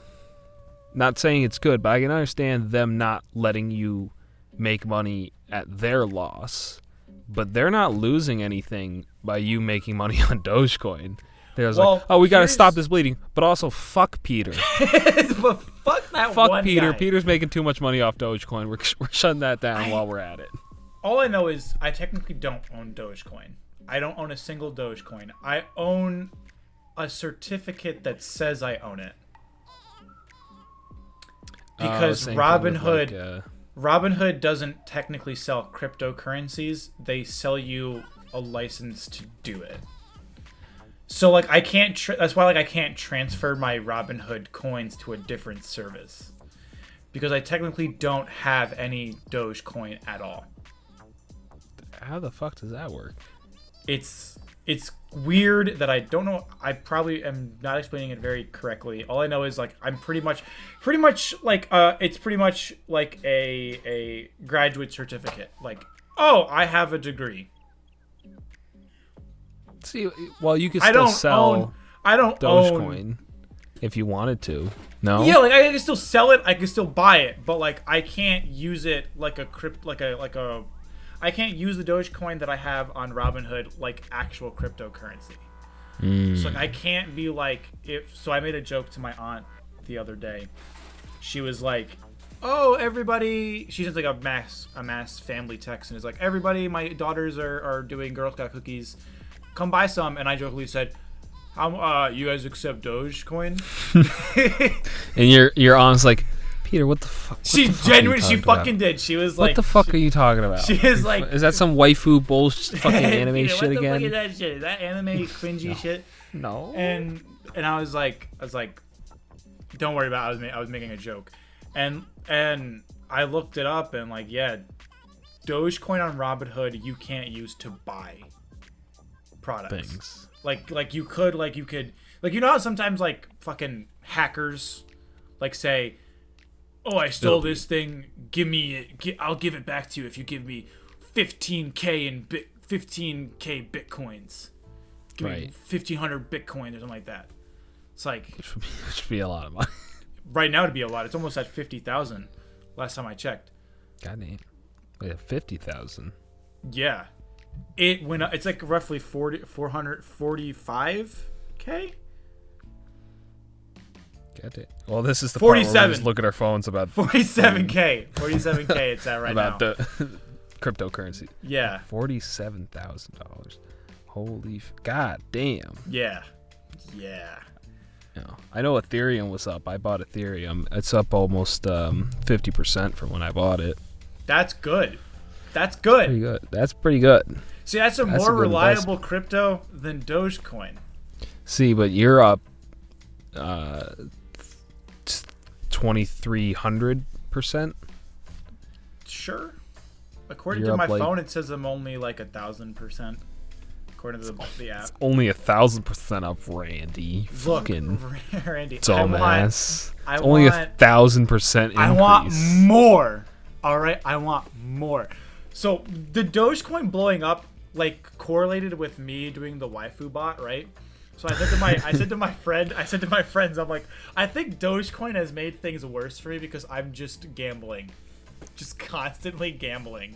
[SPEAKER 3] Not saying it's good, but I can understand them not letting you make money at their loss. But they're not losing anything by you making money on Dogecoin. They're like, oh, we got to stop this bleeding. But also, fuck Peter.
[SPEAKER 4] But fuck that
[SPEAKER 3] fuck
[SPEAKER 4] one
[SPEAKER 3] Peter.
[SPEAKER 4] guy.
[SPEAKER 3] Peter's making too much money off Dogecoin. We're shutting that down while we're at it.
[SPEAKER 4] All I know is I technically don't own Dogecoin. I don't own a single Dogecoin. I own a certificate that says I own it. Because Robinhood doesn't technically sell cryptocurrencies. They sell you a license to do it. So like I can't. That's why like I can't transfer my Robinhood coins to a different service, because I technically don't have any Dogecoin at all.
[SPEAKER 3] How the fuck does that work?
[SPEAKER 4] It's weird that I don't know. I probably am not explaining it very correctly. All I know is like I'm pretty much like it's pretty much like a graduate certificate. Like, oh, I have a degree.
[SPEAKER 3] See, well, you could still sell Dogecoin if you wanted to. No.
[SPEAKER 4] Yeah, like I can still sell it. I can still buy it, but like I can't use it like I can't use the Dogecoin that I have on Robinhood like actual cryptocurrency. So like, I can't be like So I made a joke to my aunt the other day. She was like, "Oh, everybody!" She sent like a mass family text and is like, "Everybody, my daughters are doing Girl Scout cookies. Come buy some." And I jokingly said, "You guys accept Dogecoin?"
[SPEAKER 3] And your aunt's like, Peter, what the fuck?
[SPEAKER 4] She fucking did. She was like,
[SPEAKER 3] "What the fuck are you talking about?"
[SPEAKER 4] She is like,
[SPEAKER 3] "Is that some waifu bullshit fucking anime
[SPEAKER 4] Peter,
[SPEAKER 3] shit again?"
[SPEAKER 4] What the fuck is that shit? Is that anime cringy shit?
[SPEAKER 3] No.
[SPEAKER 4] And I was like, don't worry about it. I was making a joke, and I looked it up and like, yeah, Dogecoin on Robinhood you can't use to buy products.
[SPEAKER 3] Things.
[SPEAKER 4] Like you could you know how sometimes like fucking hackers like say, "Oh, I stole this thing. I'll give it back to you if you give me 15K bitcoins. Give me 1,500 bitcoins or something like that." It's like,
[SPEAKER 3] Which would be a lot of money.
[SPEAKER 4] right now it'd be a lot. It's almost at 50,000 last time I checked.
[SPEAKER 3] God damn. We have 50,000.
[SPEAKER 4] Yeah. It went up. It's like roughly 445K.
[SPEAKER 3] God damn. Well, this is the
[SPEAKER 4] 47.
[SPEAKER 3] part where we just look at our phones about
[SPEAKER 4] 47K. 47K it's at right
[SPEAKER 3] about
[SPEAKER 4] now.
[SPEAKER 3] the cryptocurrency.
[SPEAKER 4] Yeah.
[SPEAKER 3] $47,000. Holy god damn.
[SPEAKER 4] Yeah.
[SPEAKER 3] I know Ethereum was up. I bought Ethereum. It's up almost 50% from when I bought it.
[SPEAKER 4] That's good. That's good.
[SPEAKER 3] Pretty good. That's pretty good.
[SPEAKER 4] See, that's a more reliable crypto than Dogecoin.
[SPEAKER 3] See, but you're up 2,300%.
[SPEAKER 4] Sure. According
[SPEAKER 3] You're
[SPEAKER 4] to my
[SPEAKER 3] up, like-
[SPEAKER 4] phone, it says I'm only like 1,000%. According to the app.
[SPEAKER 3] Only 1,000% up, Randy.
[SPEAKER 4] Look,
[SPEAKER 3] Fucking
[SPEAKER 4] Randy,
[SPEAKER 3] dumbass.
[SPEAKER 4] I
[SPEAKER 3] It's only
[SPEAKER 4] want-
[SPEAKER 3] 1,000% increase.
[SPEAKER 4] I want more. All right, I want more. So the Dogecoin blowing up like correlated with me doing the waifu bot, right? So I said to my friends, I'm like, I think Dogecoin has made things worse for me because I'm just gambling, just constantly gambling.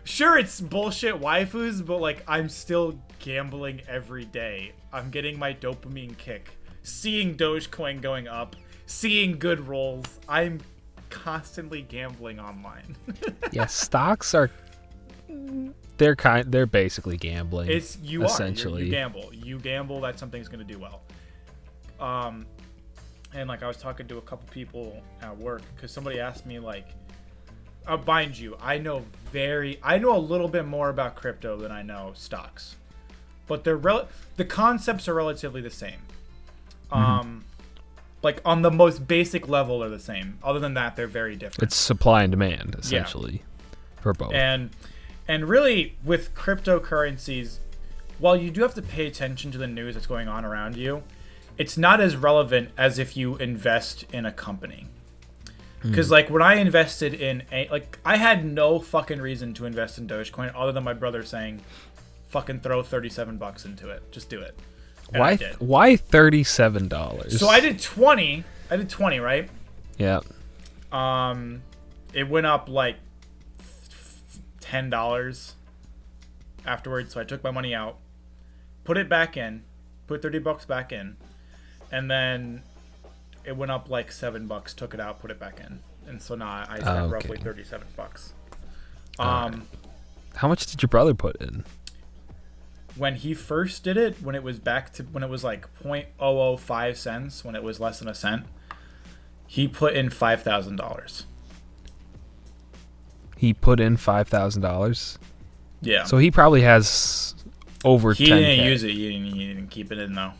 [SPEAKER 4] Sure, it's bullshit waifus, but like I'm still gambling every day. I'm getting my dopamine kick, seeing Dogecoin going up, seeing good rolls. I'm constantly gambling online.
[SPEAKER 3] Yeah, stocks are They're basically gambling.
[SPEAKER 4] Essentially. You gamble that something's gonna do well. And like I was talking to a couple people at work because somebody asked me like, mind you, I know a little bit more about crypto than I know stocks, but the concepts are relatively the same. Like on the most basic level they're the same. Other than that, they're very different.
[SPEAKER 3] It's supply and demand essentially for both.
[SPEAKER 4] And really with cryptocurrencies, while you do have to pay attention to the news that's going on around you, it's not as relevant as if you invest in a company. Because like when I invested in I had no fucking reason to invest in Dogecoin other than my brother saying, "Fucking throw $37 into it. Just do it." And I did.
[SPEAKER 3] Why $37?
[SPEAKER 4] So I did 20. I did 20, right?
[SPEAKER 3] Yeah.
[SPEAKER 4] It went up like $10 afterwards. So I took my money out, put it back in, put $30 back in, and then it went up like $7. Took it out, put it back in, and so now I spent roughly $37.
[SPEAKER 3] Right. How much did your brother put in?
[SPEAKER 4] When he first did it, when it was like 0.005 cents, when it was less than a cent, he put in $5,000.
[SPEAKER 3] He put in $5,000?
[SPEAKER 4] Yeah.
[SPEAKER 3] So he probably has over 10K.
[SPEAKER 4] He didn't use it. He didn't keep it in, though.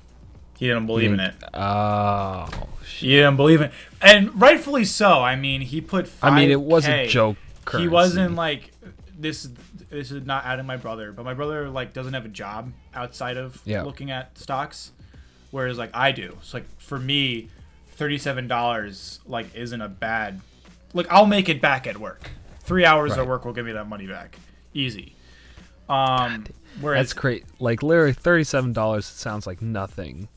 [SPEAKER 4] He didn't believe in it.
[SPEAKER 3] Oh, shit.
[SPEAKER 4] He didn't believe it. And rightfully so. I mean, he put 5K.
[SPEAKER 3] I mean, it was a joke currency.
[SPEAKER 4] He wasn't like, this is not adding my brother, but my brother like doesn't have a job outside of looking at stocks, whereas like I do. So like for me, $37 like isn't a bad. Like I'll make it back at work. 3 hours of work will give me that money back, easy. Whereas
[SPEAKER 3] that's great. Like literally $37 sounds like nothing,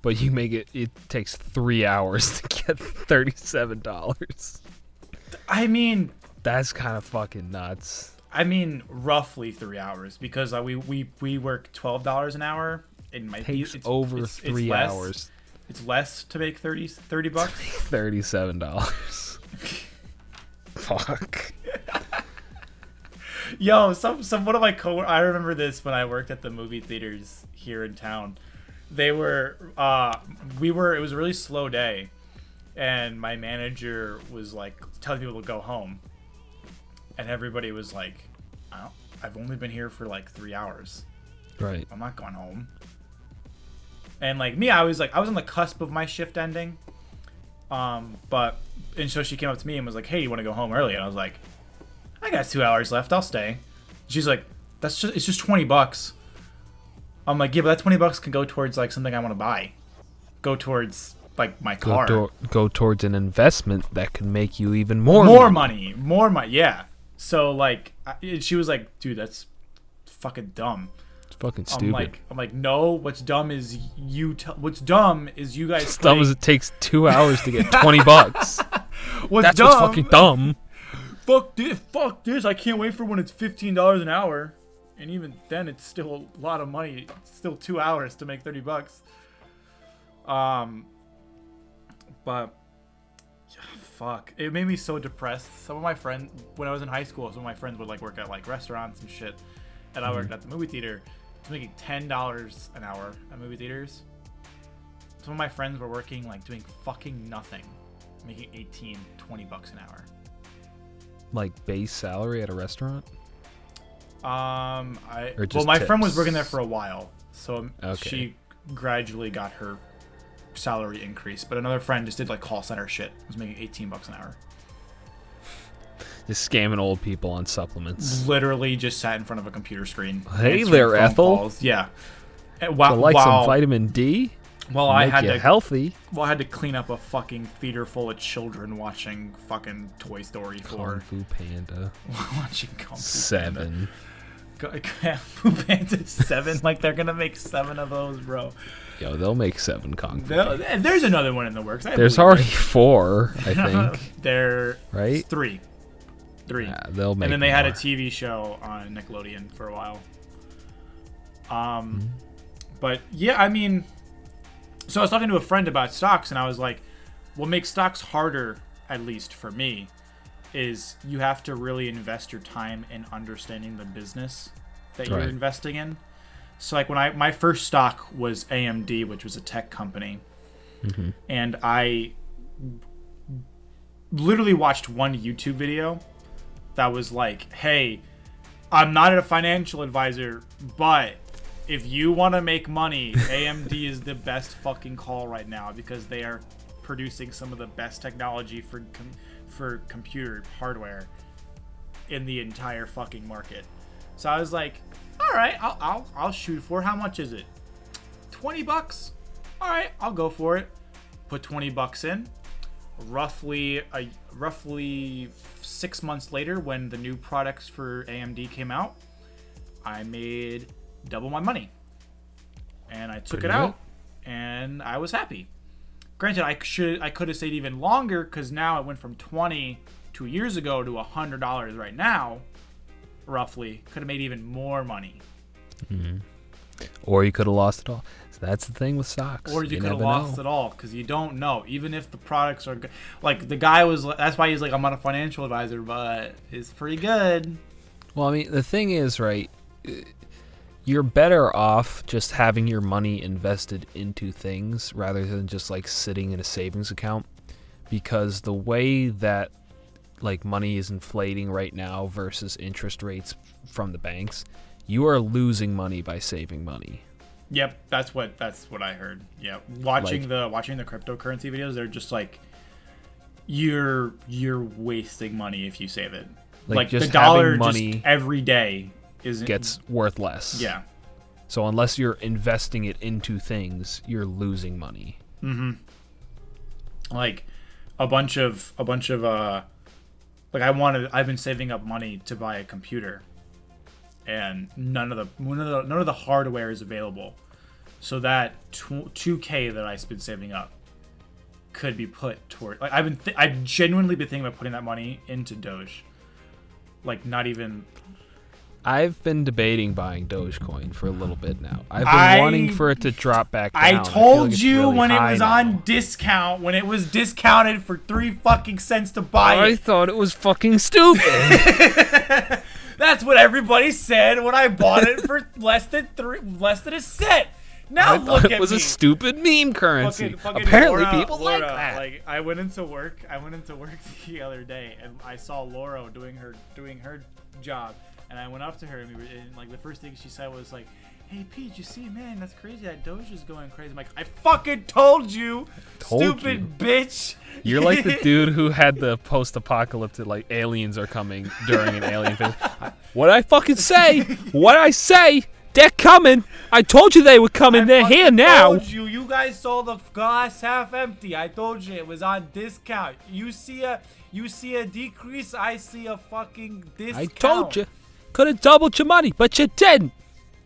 [SPEAKER 3] but you make it. It takes 3 hours to get $37.
[SPEAKER 4] I mean,
[SPEAKER 3] that's kind of fucking nuts.
[SPEAKER 4] I mean, roughly 3 hours because we work $12 an hour. It might
[SPEAKER 3] takes
[SPEAKER 4] be
[SPEAKER 3] over 3 hours.
[SPEAKER 4] It's less to make $30.
[SPEAKER 3] $37. Fuck.
[SPEAKER 4] Yo, some one of my I remember this when I worked at the movie theaters here in town. They were it was a really slow day, and my manager was like telling people to go home. And everybody was like, I've only been here for like 3 hours.
[SPEAKER 3] Right.
[SPEAKER 4] I'm not going home. And like me, I was on the cusp of my shift ending. And so she came up to me and was like, "Hey, you want to go home early?" And I was like, "I got 2 hours left. I'll stay." She's like, it's just $20." I'm like, "Yeah, but that $20 can go towards like something I want to buy. Go towards like my car.
[SPEAKER 3] Go towards an investment that can make you even more money.
[SPEAKER 4] More money. Yeah." So like, she was like, "Dude, that's fucking dumb."
[SPEAKER 3] It's fucking stupid.
[SPEAKER 4] I'm like, no. What's dumb is you guys. What's dumb is
[SPEAKER 3] it takes 2 hours to get $20.
[SPEAKER 4] What's
[SPEAKER 3] fucking dumb.
[SPEAKER 4] Fuck this! I can't wait for when it's $15 an hour, and even then, it's still a lot of money. It's still 2 hours to make $30. But fuck, it made me so depressed. Some of my friends, when I was in high school, some of my friends would like work at like restaurants and shit, and I worked at the movie theater. I was making $10 an hour at movie theaters. Some of my friends were working like doing fucking nothing, making $18, $20 an hour.
[SPEAKER 3] Like base salary at a restaurant?
[SPEAKER 4] My
[SPEAKER 3] tips?
[SPEAKER 4] friend was working there for a while, so she gradually got her salary increase. But another friend just did like call center shit. Was making $18 an hour.
[SPEAKER 3] Just scamming old people on supplements.
[SPEAKER 4] Literally just sat in front of a computer screen.
[SPEAKER 3] Hey there, Ethel.
[SPEAKER 4] Calls. Yeah.
[SPEAKER 3] Some vitamin D.
[SPEAKER 4] Well, I had to
[SPEAKER 3] healthy.
[SPEAKER 4] Well, I had to clean up a fucking theater full of children watching fucking Toy Story 4.
[SPEAKER 3] Kung Fu Panda.
[SPEAKER 4] Watching Kung Fu
[SPEAKER 3] 7.
[SPEAKER 4] Kung Fu Panda 7. Like they're gonna make 7 of those, bro.
[SPEAKER 3] Yo, they'll make 7 Kung Fu.
[SPEAKER 4] There's another one in the works.
[SPEAKER 3] There's already 4, I think.
[SPEAKER 4] Right? 3.
[SPEAKER 3] Yeah, they'll make.
[SPEAKER 4] And then they had a TV show on Nickelodeon for a while. But yeah, I mean. So I was talking to a friend about stocks, and I was like, what makes stocks harder, at least for me, is you have to really invest your time in understanding the business that you're investing in. So like when my first stock was AMD, which was a tech company, and I literally watched one YouTube video that was like, hey, I'm not a financial advisor, but if you want to make money, AMD is the best fucking call right now because they are producing some of the best technology for computer hardware in the entire fucking market. So I was like, all right, I'll shoot for it. How much is it? $20? All right, I'll go for it. Put $20 in. Roughly 6 months later, when the new products for AMD came out, I made double my money, and I took it out, and I was happy. Granted, I could have stayed even longer because now it went from 20 2 years ago to $100 right now. Roughly, could have made even more money.
[SPEAKER 3] Or you could have lost it all. So that's the thing with stocks.
[SPEAKER 4] Or you could have lost it all because you don't know. Even if the products are good. Like, the guy was... That's why he's like, I'm not a financial advisor, but it's pretty good.
[SPEAKER 3] Well, I mean, the thing is, right, you're better off just having your money invested into things rather than just, like, sitting in a savings account. Because the way that, like, money is inflating right now versus interest rates from the banks, you are losing money by saving money.
[SPEAKER 4] Yep, that's what I heard. Yeah, watching the cryptocurrency videos, they're just like, you're wasting money if you save it. Like
[SPEAKER 3] just
[SPEAKER 4] the dollar
[SPEAKER 3] money
[SPEAKER 4] just every day
[SPEAKER 3] gets worth less.
[SPEAKER 4] Yeah.
[SPEAKER 3] So unless you're investing it into things, you're losing money.
[SPEAKER 4] Like a bunch of like I've been saving up money to buy a computer, and none of the hardware is available. So that $2K that I've been saving up could be put toward, like, I've genuinely been thinking about putting that money into Doge. Like, not even.
[SPEAKER 3] I've been debating buying Dogecoin for a little bit now. I've been wanting for it to drop back down.
[SPEAKER 4] I told you
[SPEAKER 3] really
[SPEAKER 4] when it was
[SPEAKER 3] now.
[SPEAKER 4] on discount, when it was discounted for 3 fucking cents to buy
[SPEAKER 3] I
[SPEAKER 4] it.
[SPEAKER 3] thought it was fucking stupid.
[SPEAKER 4] That's what everybody said when I bought it for less than a cent. Now
[SPEAKER 3] I
[SPEAKER 4] look
[SPEAKER 3] thought
[SPEAKER 4] at
[SPEAKER 3] it was
[SPEAKER 4] me.
[SPEAKER 3] a stupid meme currency.
[SPEAKER 4] Fucking
[SPEAKER 3] Apparently,
[SPEAKER 4] Laura,
[SPEAKER 3] people like that.
[SPEAKER 4] Like, I went into work the other day, and I saw Laura doing her job, and I went up to her, and like the first thing she said was like, "Hey Pete, you see, man, that's crazy. That Doge is going crazy." I'm like, "I fucking told you, stupid bitch."
[SPEAKER 3] You're like the dude who had the post-apocalyptic, like, aliens are coming during an alien thing. What I fucking say? What I say? They're coming. I told you they were coming. They're here now.
[SPEAKER 4] I told you. You guys saw the glass half empty. I told you it was on discount. You see a decrease. I see a fucking discount.
[SPEAKER 3] I told you. Could have doubled your money, but you didn't.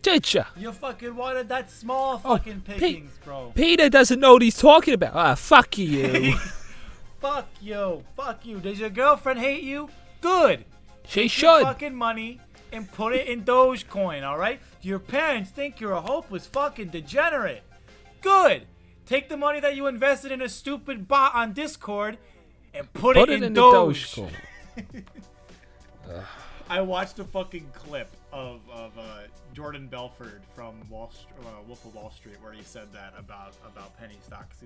[SPEAKER 3] Did you?
[SPEAKER 4] You fucking wanted that small fucking pickings, bro.
[SPEAKER 3] Peter doesn't know what he's talking about. Ah, fuck you.
[SPEAKER 4] Fuck you. Fuck you. Does your girlfriend hate you? Good.
[SPEAKER 3] She
[SPEAKER 4] Take
[SPEAKER 3] should.
[SPEAKER 4] your fucking money and put it in Dogecoin, alright? Your parents think you're a hopeless fucking degenerate. Good. Take the money that you invested in a stupid bot on Discord and put it in Doge.
[SPEAKER 3] Dogecoin.
[SPEAKER 4] I watched a fucking clip of Jordan Belford from Wolf of Wall Street where he said that about penny stocks.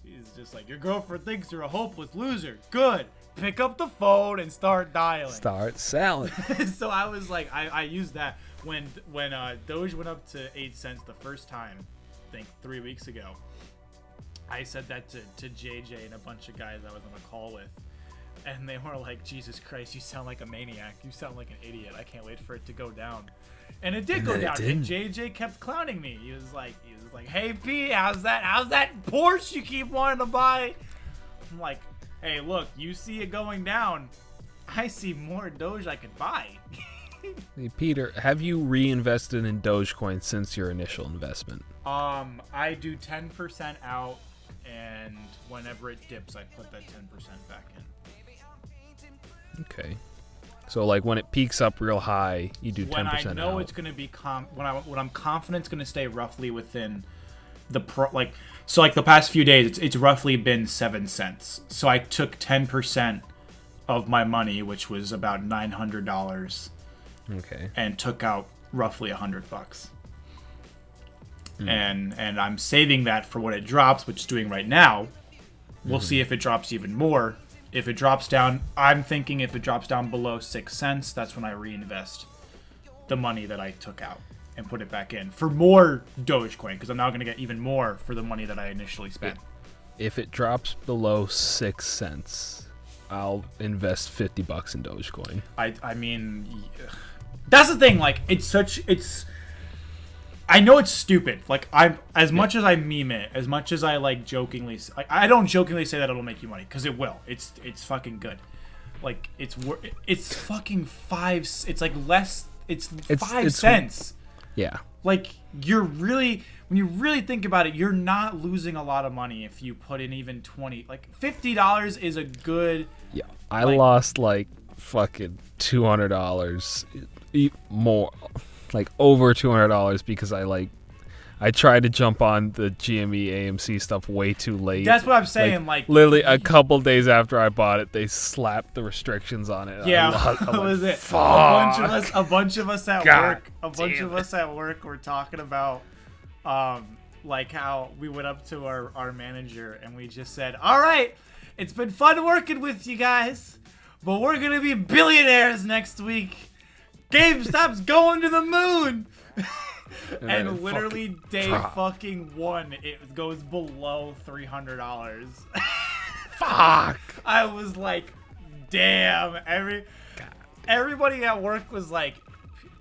[SPEAKER 4] He's just like, your girlfriend thinks you're a hopeless loser. Good. Pick up the phone and start dialing.
[SPEAKER 3] Start selling.
[SPEAKER 4] So I was like, I used that when Doge went up to 8 cents the first time, I think 3 weeks ago. I said that to JJ and a bunch of guys I was on a call with. And they were like, Jesus Christ, you sound like a maniac. You sound like an idiot. I can't wait for it to go down. And it did go down. And JJ kept clowning me. He was like, hey P, how's that Porsche you keep wanting to buy? I'm like, hey, look, you see it going down. I see more Doge I could buy.
[SPEAKER 3] Hey, Peter, have you reinvested in Dogecoin since your initial investment?
[SPEAKER 4] I do 10% out, and whenever it dips, I put that 10% back in.
[SPEAKER 3] Okay. So, like, when it peaks up real high, you do 10%
[SPEAKER 4] when I know
[SPEAKER 3] out.
[SPEAKER 4] it's going to be when I'm confident it's going to stay roughly within the so like the past few days it's roughly been 7 cents. So I took 10% of my money, which was about $900,
[SPEAKER 3] Okay.
[SPEAKER 4] and took out roughly $100. And I'm saving that for when it drops, which it's doing right now. We'll see if it drops even more. If it drops down, I'm thinking if it drops down below 6 cents, that's when I reinvest the money that I took out and put it back in for more Dogecoin, because I'm now going to get even more for the money that I initially spent.
[SPEAKER 3] If it drops below 6 cents, I'll invest $50 in Dogecoin.
[SPEAKER 4] I mean, that's the thing. Like, I know it's stupid. Like, as much as I meme it, as much as I like jokingly, I don't jokingly say that it'll make you money, because it will. It's fucking good. Like, it's fucking it's like less. It's 5 cents.
[SPEAKER 3] Yeah.
[SPEAKER 4] Like, when you really think about it, you're not losing a lot of money if you put in even 20. Like, $50 is a good.
[SPEAKER 3] Yeah. I lost like fucking $200 more. Like over $200 because I tried to jump on the GME AMC stuff way too late.
[SPEAKER 4] That's what I'm saying. Like
[SPEAKER 3] literally a couple days after I bought it, they slapped the restrictions on it.
[SPEAKER 4] Yeah, what was it?
[SPEAKER 3] Fuck.
[SPEAKER 4] A bunch of us at
[SPEAKER 3] God
[SPEAKER 4] work. A bunch of us at work were talking about, like how we went up to our manager and we just said, "All right, it's been fun working with you guys, but we're gonna be billionaires next week. GameStop's going to the moon." And literally day fucking 1, it goes below $300.
[SPEAKER 3] Fuck.
[SPEAKER 4] I was like, damn. Everybody at work was like,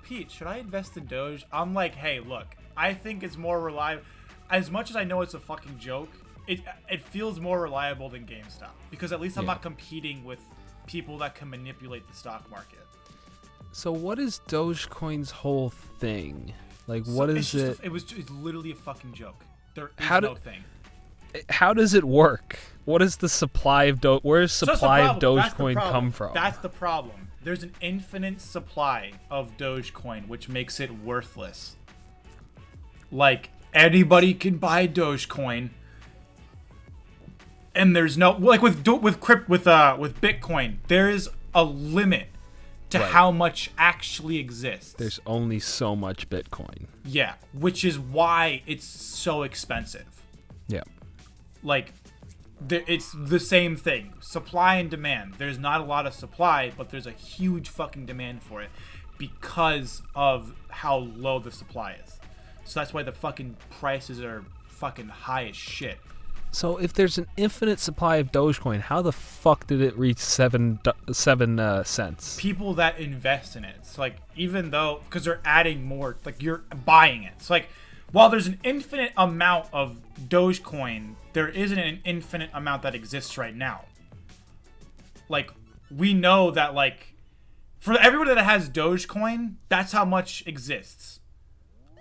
[SPEAKER 4] "Pete, should I invest in Doge?" I'm like, hey, look, I think it's more reliable. As much as I know it's a fucking joke, it feels more reliable than GameStop, because at least I'm not competing with people that can manipulate the stock market.
[SPEAKER 3] So what is Dogecoin's whole thing? Like, what is it?
[SPEAKER 4] It's literally a fucking joke. There is no thing.
[SPEAKER 3] How does it work? What is the supply of Where does supply of Dogecoin come from?
[SPEAKER 4] That's the problem. There's an infinite supply of Dogecoin, which makes it worthless. Like, anybody can buy Dogecoin, and there's no, like, with Bitcoin, there is a limit to how much actually exists.
[SPEAKER 3] There's only so much Bitcoin.
[SPEAKER 4] Yeah, which is why it's so expensive.
[SPEAKER 3] Yeah.
[SPEAKER 4] Like, it's the same thing. Supply and demand. There's not a lot of supply, but there's a huge fucking demand for it because of how low the supply is. So that's why the fucking prices are fucking high as shit.
[SPEAKER 3] So if there's an infinite supply of Dogecoin, how the fuck did it reach 7 cents?
[SPEAKER 4] People that invest in it. It's like, even though, because they're adding more, like, you're buying it. It's like, while there's an infinite amount of Dogecoin, there isn't an infinite amount that exists right now. Like, we know that, like, for everybody that has Dogecoin, that's how much exists.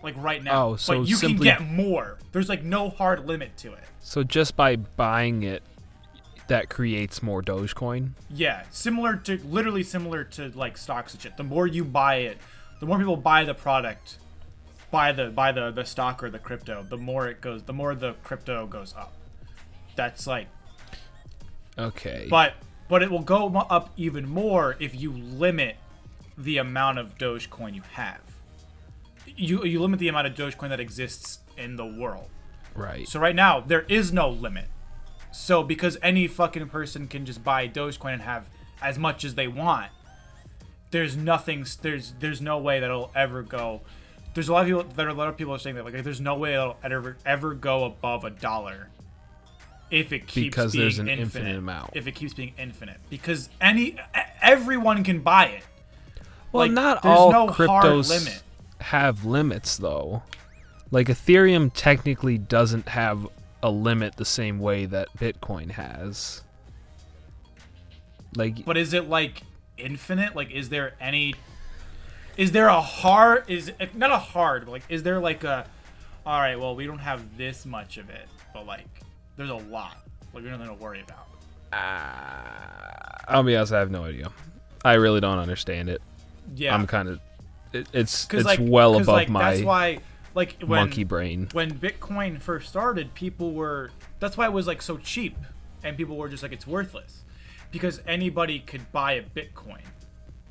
[SPEAKER 4] Like, right now.
[SPEAKER 3] Oh, so
[SPEAKER 4] but you can get more. There's, like, no hard limit to it.
[SPEAKER 3] So just by buying it, that creates more Dogecoin?
[SPEAKER 4] Yeah, literally similar to, like, stocks and shit. The more you buy it, the more people buy the product, buy the stock or the crypto, the more the crypto goes up. That's like,
[SPEAKER 3] okay.
[SPEAKER 4] But it will go up even more if you limit the amount of Dogecoin you have. You limit the amount of Dogecoin that exists in the world.
[SPEAKER 3] Right.
[SPEAKER 4] So right now there is no limit. So because any fucking person can just buy Dogecoin and have as much as they want, there's no way that it'll ever go. There's a lot of people are saying that, like, there's no way it'll ever go above $1 if it keeps
[SPEAKER 3] because
[SPEAKER 4] being
[SPEAKER 3] there's an infinite amount.
[SPEAKER 4] If it keeps being infinite, because everyone can buy it.
[SPEAKER 3] Well,
[SPEAKER 4] like,
[SPEAKER 3] not
[SPEAKER 4] there's
[SPEAKER 3] all
[SPEAKER 4] no hard
[SPEAKER 3] cryptos
[SPEAKER 4] limit.
[SPEAKER 3] have limits, though. Like, Ethereum technically doesn't have a limit the same way that Bitcoin has. Like,
[SPEAKER 4] but is it, like, infinite? Like, is there not a hard, but, like, is there, like, all right, well, we don't have this much of it, but, like, there's a lot. Like, we don't have to worry about.
[SPEAKER 3] I'll be honest, I have no idea. I really don't understand it.
[SPEAKER 4] Yeah.
[SPEAKER 3] I'm kind of, it's
[SPEAKER 4] like,
[SPEAKER 3] well above
[SPEAKER 4] like,
[SPEAKER 3] my
[SPEAKER 4] that's why, like,
[SPEAKER 3] monkey brain.
[SPEAKER 4] When Bitcoin first started, that's why it was, like, so cheap, and people were just like, it's worthless. because anybody could buy a Bitcoin.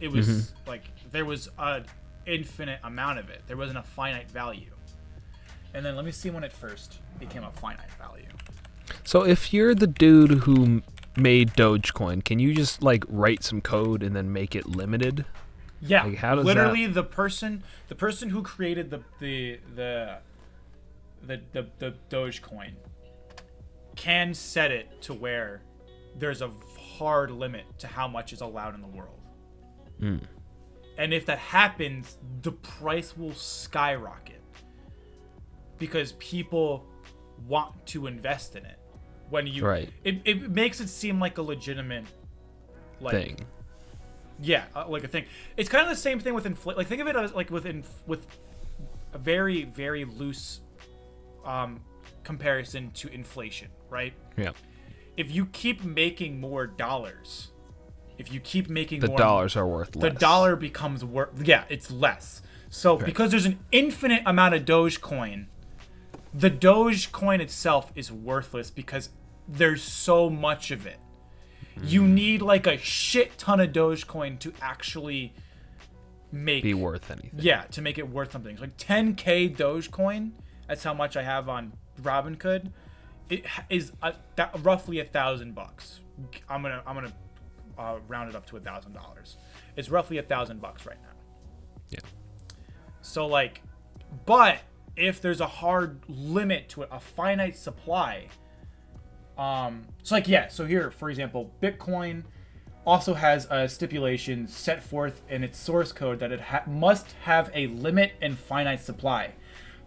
[SPEAKER 4] It was like there was an infinite amount of it. There wasn't a finite value. And then let me see when it first became a finite value.
[SPEAKER 3] So if you're the dude who made Dogecoin, can you just like write some code and then make it limited?
[SPEAKER 4] Yeah,
[SPEAKER 3] like, how does
[SPEAKER 4] literally the person who created the Dogecoin can set it to where there's a hard limit to how much is allowed in the world. And if that happens, the price will skyrocket because people want to invest in it. When you it makes it seem like a legitimate
[SPEAKER 3] thing.
[SPEAKER 4] Yeah, like a thing. It's kind of the same thing with inflation. Like think of it as like with a very, very loose comparison to inflation, right?
[SPEAKER 3] Yeah.
[SPEAKER 4] If you keep making more dollars, if you keep making
[SPEAKER 3] the
[SPEAKER 4] more,
[SPEAKER 3] dollars are worth less.
[SPEAKER 4] The dollar becomes worth. Yeah, it's less. So because there's an infinite amount of Dogecoin, the Dogecoin itself is worthless because there's so much of it. You need like a shit ton of Dogecoin to actually be
[SPEAKER 3] worth anything.
[SPEAKER 4] Yeah, to make it worth something. It's like 10k Dogecoin. That's how much I have on Robinhood. It is roughly $1,000. I'm gonna round it up to $1,000. It's roughly $1,000 right now.
[SPEAKER 3] Yeah.
[SPEAKER 4] So like, but if there's a hard limit to it, a finite supply. So like, yeah, so here, for example, Bitcoin also has a stipulation set forth in its source code that it must have a limit and finite supply.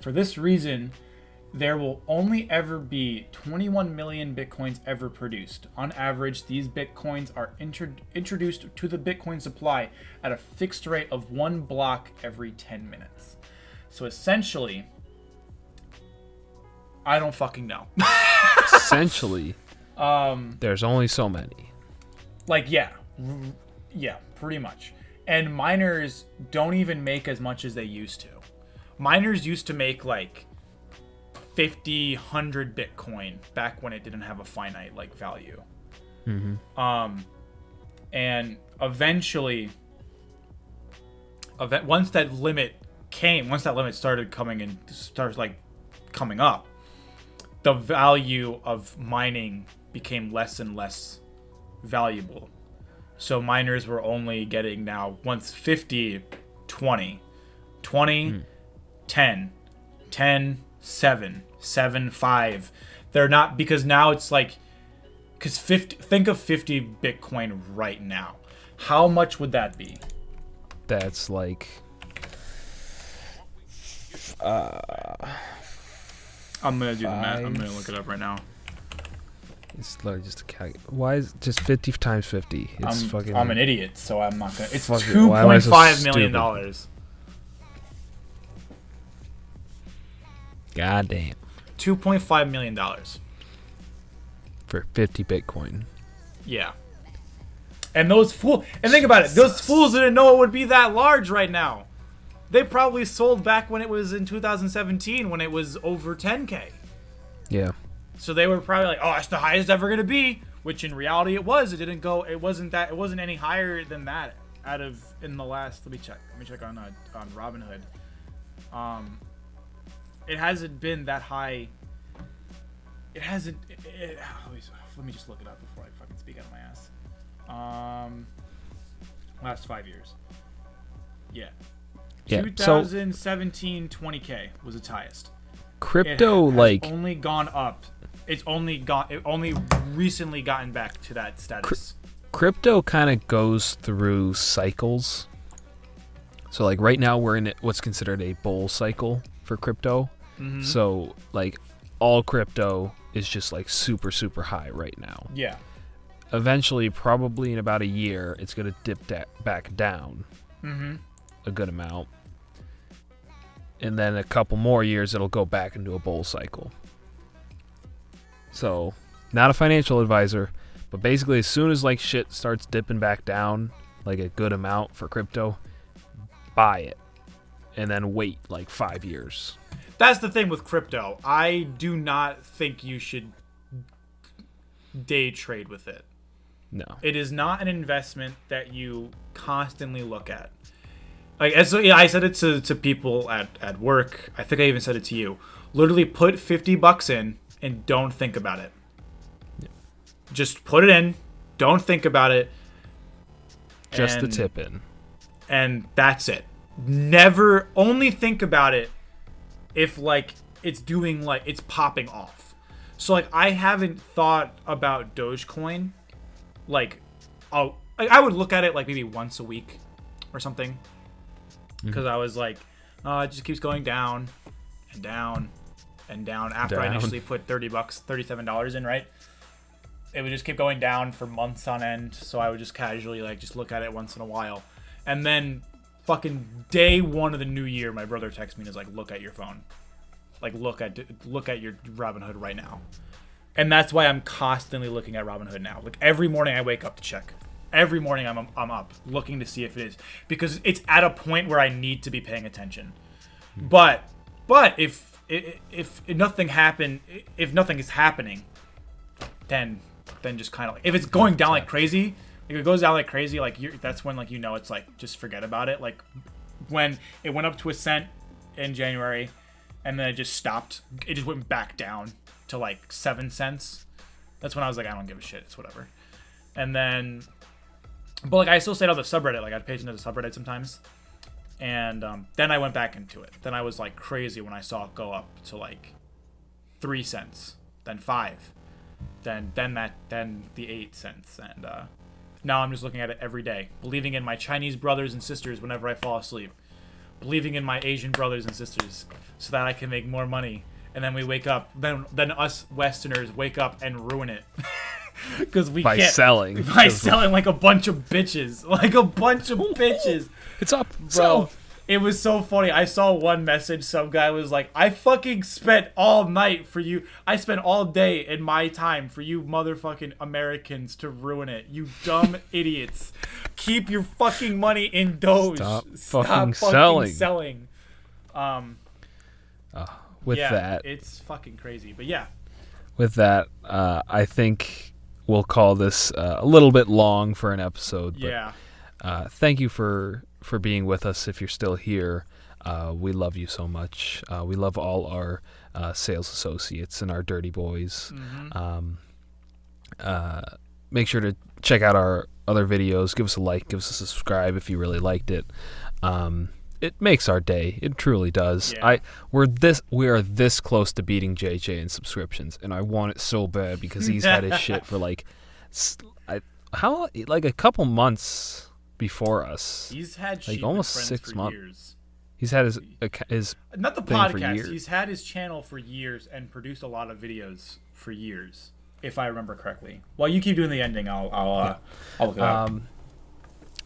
[SPEAKER 4] For this reason, there will only ever be 21 million Bitcoins ever produced. On average, these Bitcoins are introduced to the Bitcoin supply at a fixed rate of 1 block every 10 minutes. So essentially, I don't fucking know.
[SPEAKER 3] Essentially, there's only so many.
[SPEAKER 4] Like, yeah, pretty much. And miners don't even make as much as they used to. Miners used to make like 50, 100 Bitcoin back when it didn't have a finite like value. And eventually, once that limit started coming up, the value of mining became less and less valuable. So miners were only getting now once 50, 20, 10, 7, 7, 5. They're not, because now it's like, because 50, think of 50 Bitcoin right now. How much would that be?
[SPEAKER 3] That's like
[SPEAKER 4] I'm gonna do the math. I'm gonna look it up right now.
[SPEAKER 3] It's literally just a calculate. Why is it just 50 times 50? It's fucking.
[SPEAKER 4] I'm an idiot, so I'm not gonna. It's
[SPEAKER 3] $2.5
[SPEAKER 4] million.
[SPEAKER 3] God damn.
[SPEAKER 4] $2.5 million.
[SPEAKER 3] For 50 Bitcoin.
[SPEAKER 4] Yeah. And those fools. And think about it. Those fools didn't know it would be that large right now. They probably sold back when it was in 2017 when it was over 10k.
[SPEAKER 3] Yeah.
[SPEAKER 4] So they were probably like, "Oh, that's the highest ever gonna be," which in reality it was. It didn't go. It wasn't any higher than that. Out of in the last. Let me check on Robinhood. It hasn't been that high. It hasn't. Let me just look it up before I fucking speak out of my ass. Last 5 years. Yeah.
[SPEAKER 3] Yeah.
[SPEAKER 4] 2017 20k was its highest.
[SPEAKER 3] Crypto
[SPEAKER 4] only gone up. It only recently gotten back to that status.
[SPEAKER 3] Crypto kind of goes through cycles. So like right now we're in what's considered a bull cycle for crypto. So like all crypto is just like super super high right now.
[SPEAKER 4] Yeah.
[SPEAKER 3] Eventually, probably in about a year, it's gonna dip back down a good amount. And then a couple more years, it'll go back into a bull cycle. So, not a financial advisor, but basically as soon as like shit starts dipping back down, like a good amount for crypto, buy it. And then wait like 5 years.
[SPEAKER 4] That's the thing with crypto. I do not think you should day trade with it.
[SPEAKER 3] No.
[SPEAKER 4] It is not an investment that you constantly look at. Like, and so yeah, I said it to people at work. I think I even said it to you. Literally put $50 in and don't think about it.
[SPEAKER 3] Yeah.
[SPEAKER 4] Just put it in. Don't think about it.
[SPEAKER 3] Just the tip in.
[SPEAKER 4] And that's it. Never only think about it if like it's doing like it's popping off. So like I haven't thought about Dogecoin. Like I would look at it like maybe once a week or something. Because I was like, it just keeps going down and down and down. After I initially put $37 in, right? It would just keep going down for months on end. So I would just casually like just look at it once in a while. And then fucking day one of the new year, my brother texts me and is like, look at your phone. Like look at your Robinhood right now. And that's why I'm constantly looking at Robinhood now. Like every morning I wake up to check. Every morning I'm up looking to see if it is, because it's at a point where I need to be paying attention. But if nothing is happening, then just kind of like, if it's going down like crazy, if it goes down like crazy, like that's when like it's like just forget about it. Like when it went up to $0.01 in January, and then it just stopped. It just went back down to like 7 cents. That's when I was like, I don't give a shit. It's whatever. And then. But like I still stayed on the subreddit, like I'd page into the subreddit sometimes, and then I went back into it. Then I was like crazy when I saw it go up to like 3 cents, then 5, then the 8 cents, and now I'm just looking at it every day, believing in my Chinese brothers and sisters whenever I fall asleep, believing in my Asian brothers and sisters so that I can make more money, and then we wake up, then us Westerners wake up and ruin it. Because we
[SPEAKER 3] by
[SPEAKER 4] can't
[SPEAKER 3] selling
[SPEAKER 4] like a bunch of bitches,
[SPEAKER 3] It's up,
[SPEAKER 4] bro. It was so funny. I saw one message. Some guy was like, "I fucking spent all night for you. I spent all day in my time for you, motherfucking Americans, to ruin it. You dumb idiots. Keep your fucking money in Doge.
[SPEAKER 3] Stop
[SPEAKER 4] fucking selling."
[SPEAKER 3] With that,
[SPEAKER 4] it's fucking crazy. But yeah.
[SPEAKER 3] With that, I think we'll call this a little bit long for an episode. But,
[SPEAKER 4] yeah.
[SPEAKER 3] Thank you for being with us. If you're still here, we love you so much. We love all our sales associates and our dirty boys. Make sure to check out our other videos. Give us a like. Give us a subscribe if you really liked it. It makes our day. It truly does.
[SPEAKER 4] Yeah.
[SPEAKER 3] We are this close to beating JJ in subscriptions, and I want it so bad because he's had his shit for like a couple months before us.
[SPEAKER 4] He's had
[SPEAKER 3] like almost
[SPEAKER 4] friends
[SPEAKER 3] 6
[SPEAKER 4] for
[SPEAKER 3] months.
[SPEAKER 4] Years.
[SPEAKER 3] He's had his
[SPEAKER 4] not the
[SPEAKER 3] thing for
[SPEAKER 4] podcast.
[SPEAKER 3] years.
[SPEAKER 4] He's had his channel for years and produced a lot of videos for years, if I remember correctly. While you keep doing the ending, I'll look it up.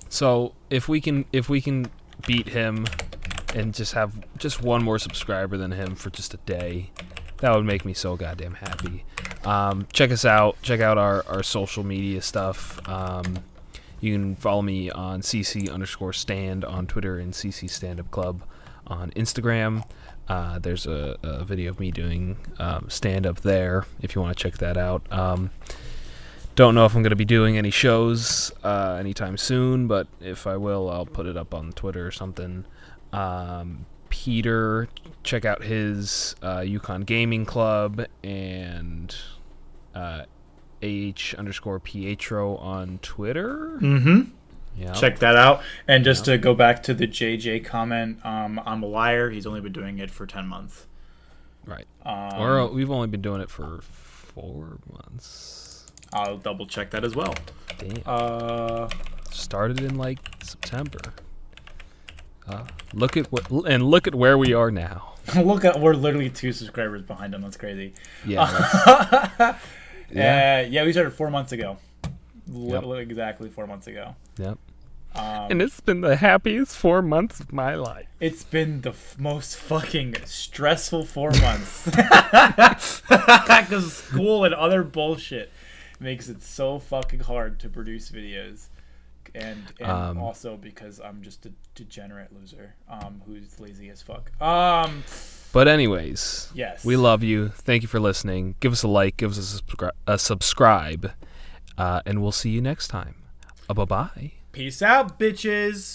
[SPEAKER 3] So if we can beat him and just have just one more subscriber than him for just a day, that would make me so goddamn happy. Check us out. Check out our social media stuff. You can follow me on cc_stand on Twitter and cc stand up club on Instagram. There's a video of me doing stand up there if you want to check that out. Don't know if I'm going to be doing any shows anytime soon, but if I will, I'll put it up on Twitter or something. Peter, check out his Yukon Gaming Club and AH_Pietro on Twitter.
[SPEAKER 4] Mm-hmm.
[SPEAKER 3] Yeah.
[SPEAKER 4] Check that out. And just to go back to the JJ comment, I'm a liar. He's only been doing it for 10 months.
[SPEAKER 3] Right. We've only been doing it for 4 months.
[SPEAKER 4] I'll double check that as well.
[SPEAKER 3] Damn. Started in like September. Look at where we are now.
[SPEAKER 4] We're literally 2 subscribers behind him. That's crazy.
[SPEAKER 3] Yeah.
[SPEAKER 4] Yeah, we started 4 months ago.
[SPEAKER 3] Yep.
[SPEAKER 4] Exactly 4 months ago.
[SPEAKER 3] Yep. And it's been the happiest 4 months of my life.
[SPEAKER 4] It's been the most fucking stressful 4 months. Because school and other bullshit makes it so fucking hard to produce videos. And also because I'm just a degenerate loser who's lazy as fuck.
[SPEAKER 3] But anyways,
[SPEAKER 4] yes,
[SPEAKER 3] we love you. Thank you for listening. Give us a like. Give us a subscribe. And we'll see you next time. Bye-bye.
[SPEAKER 4] Peace out, bitches.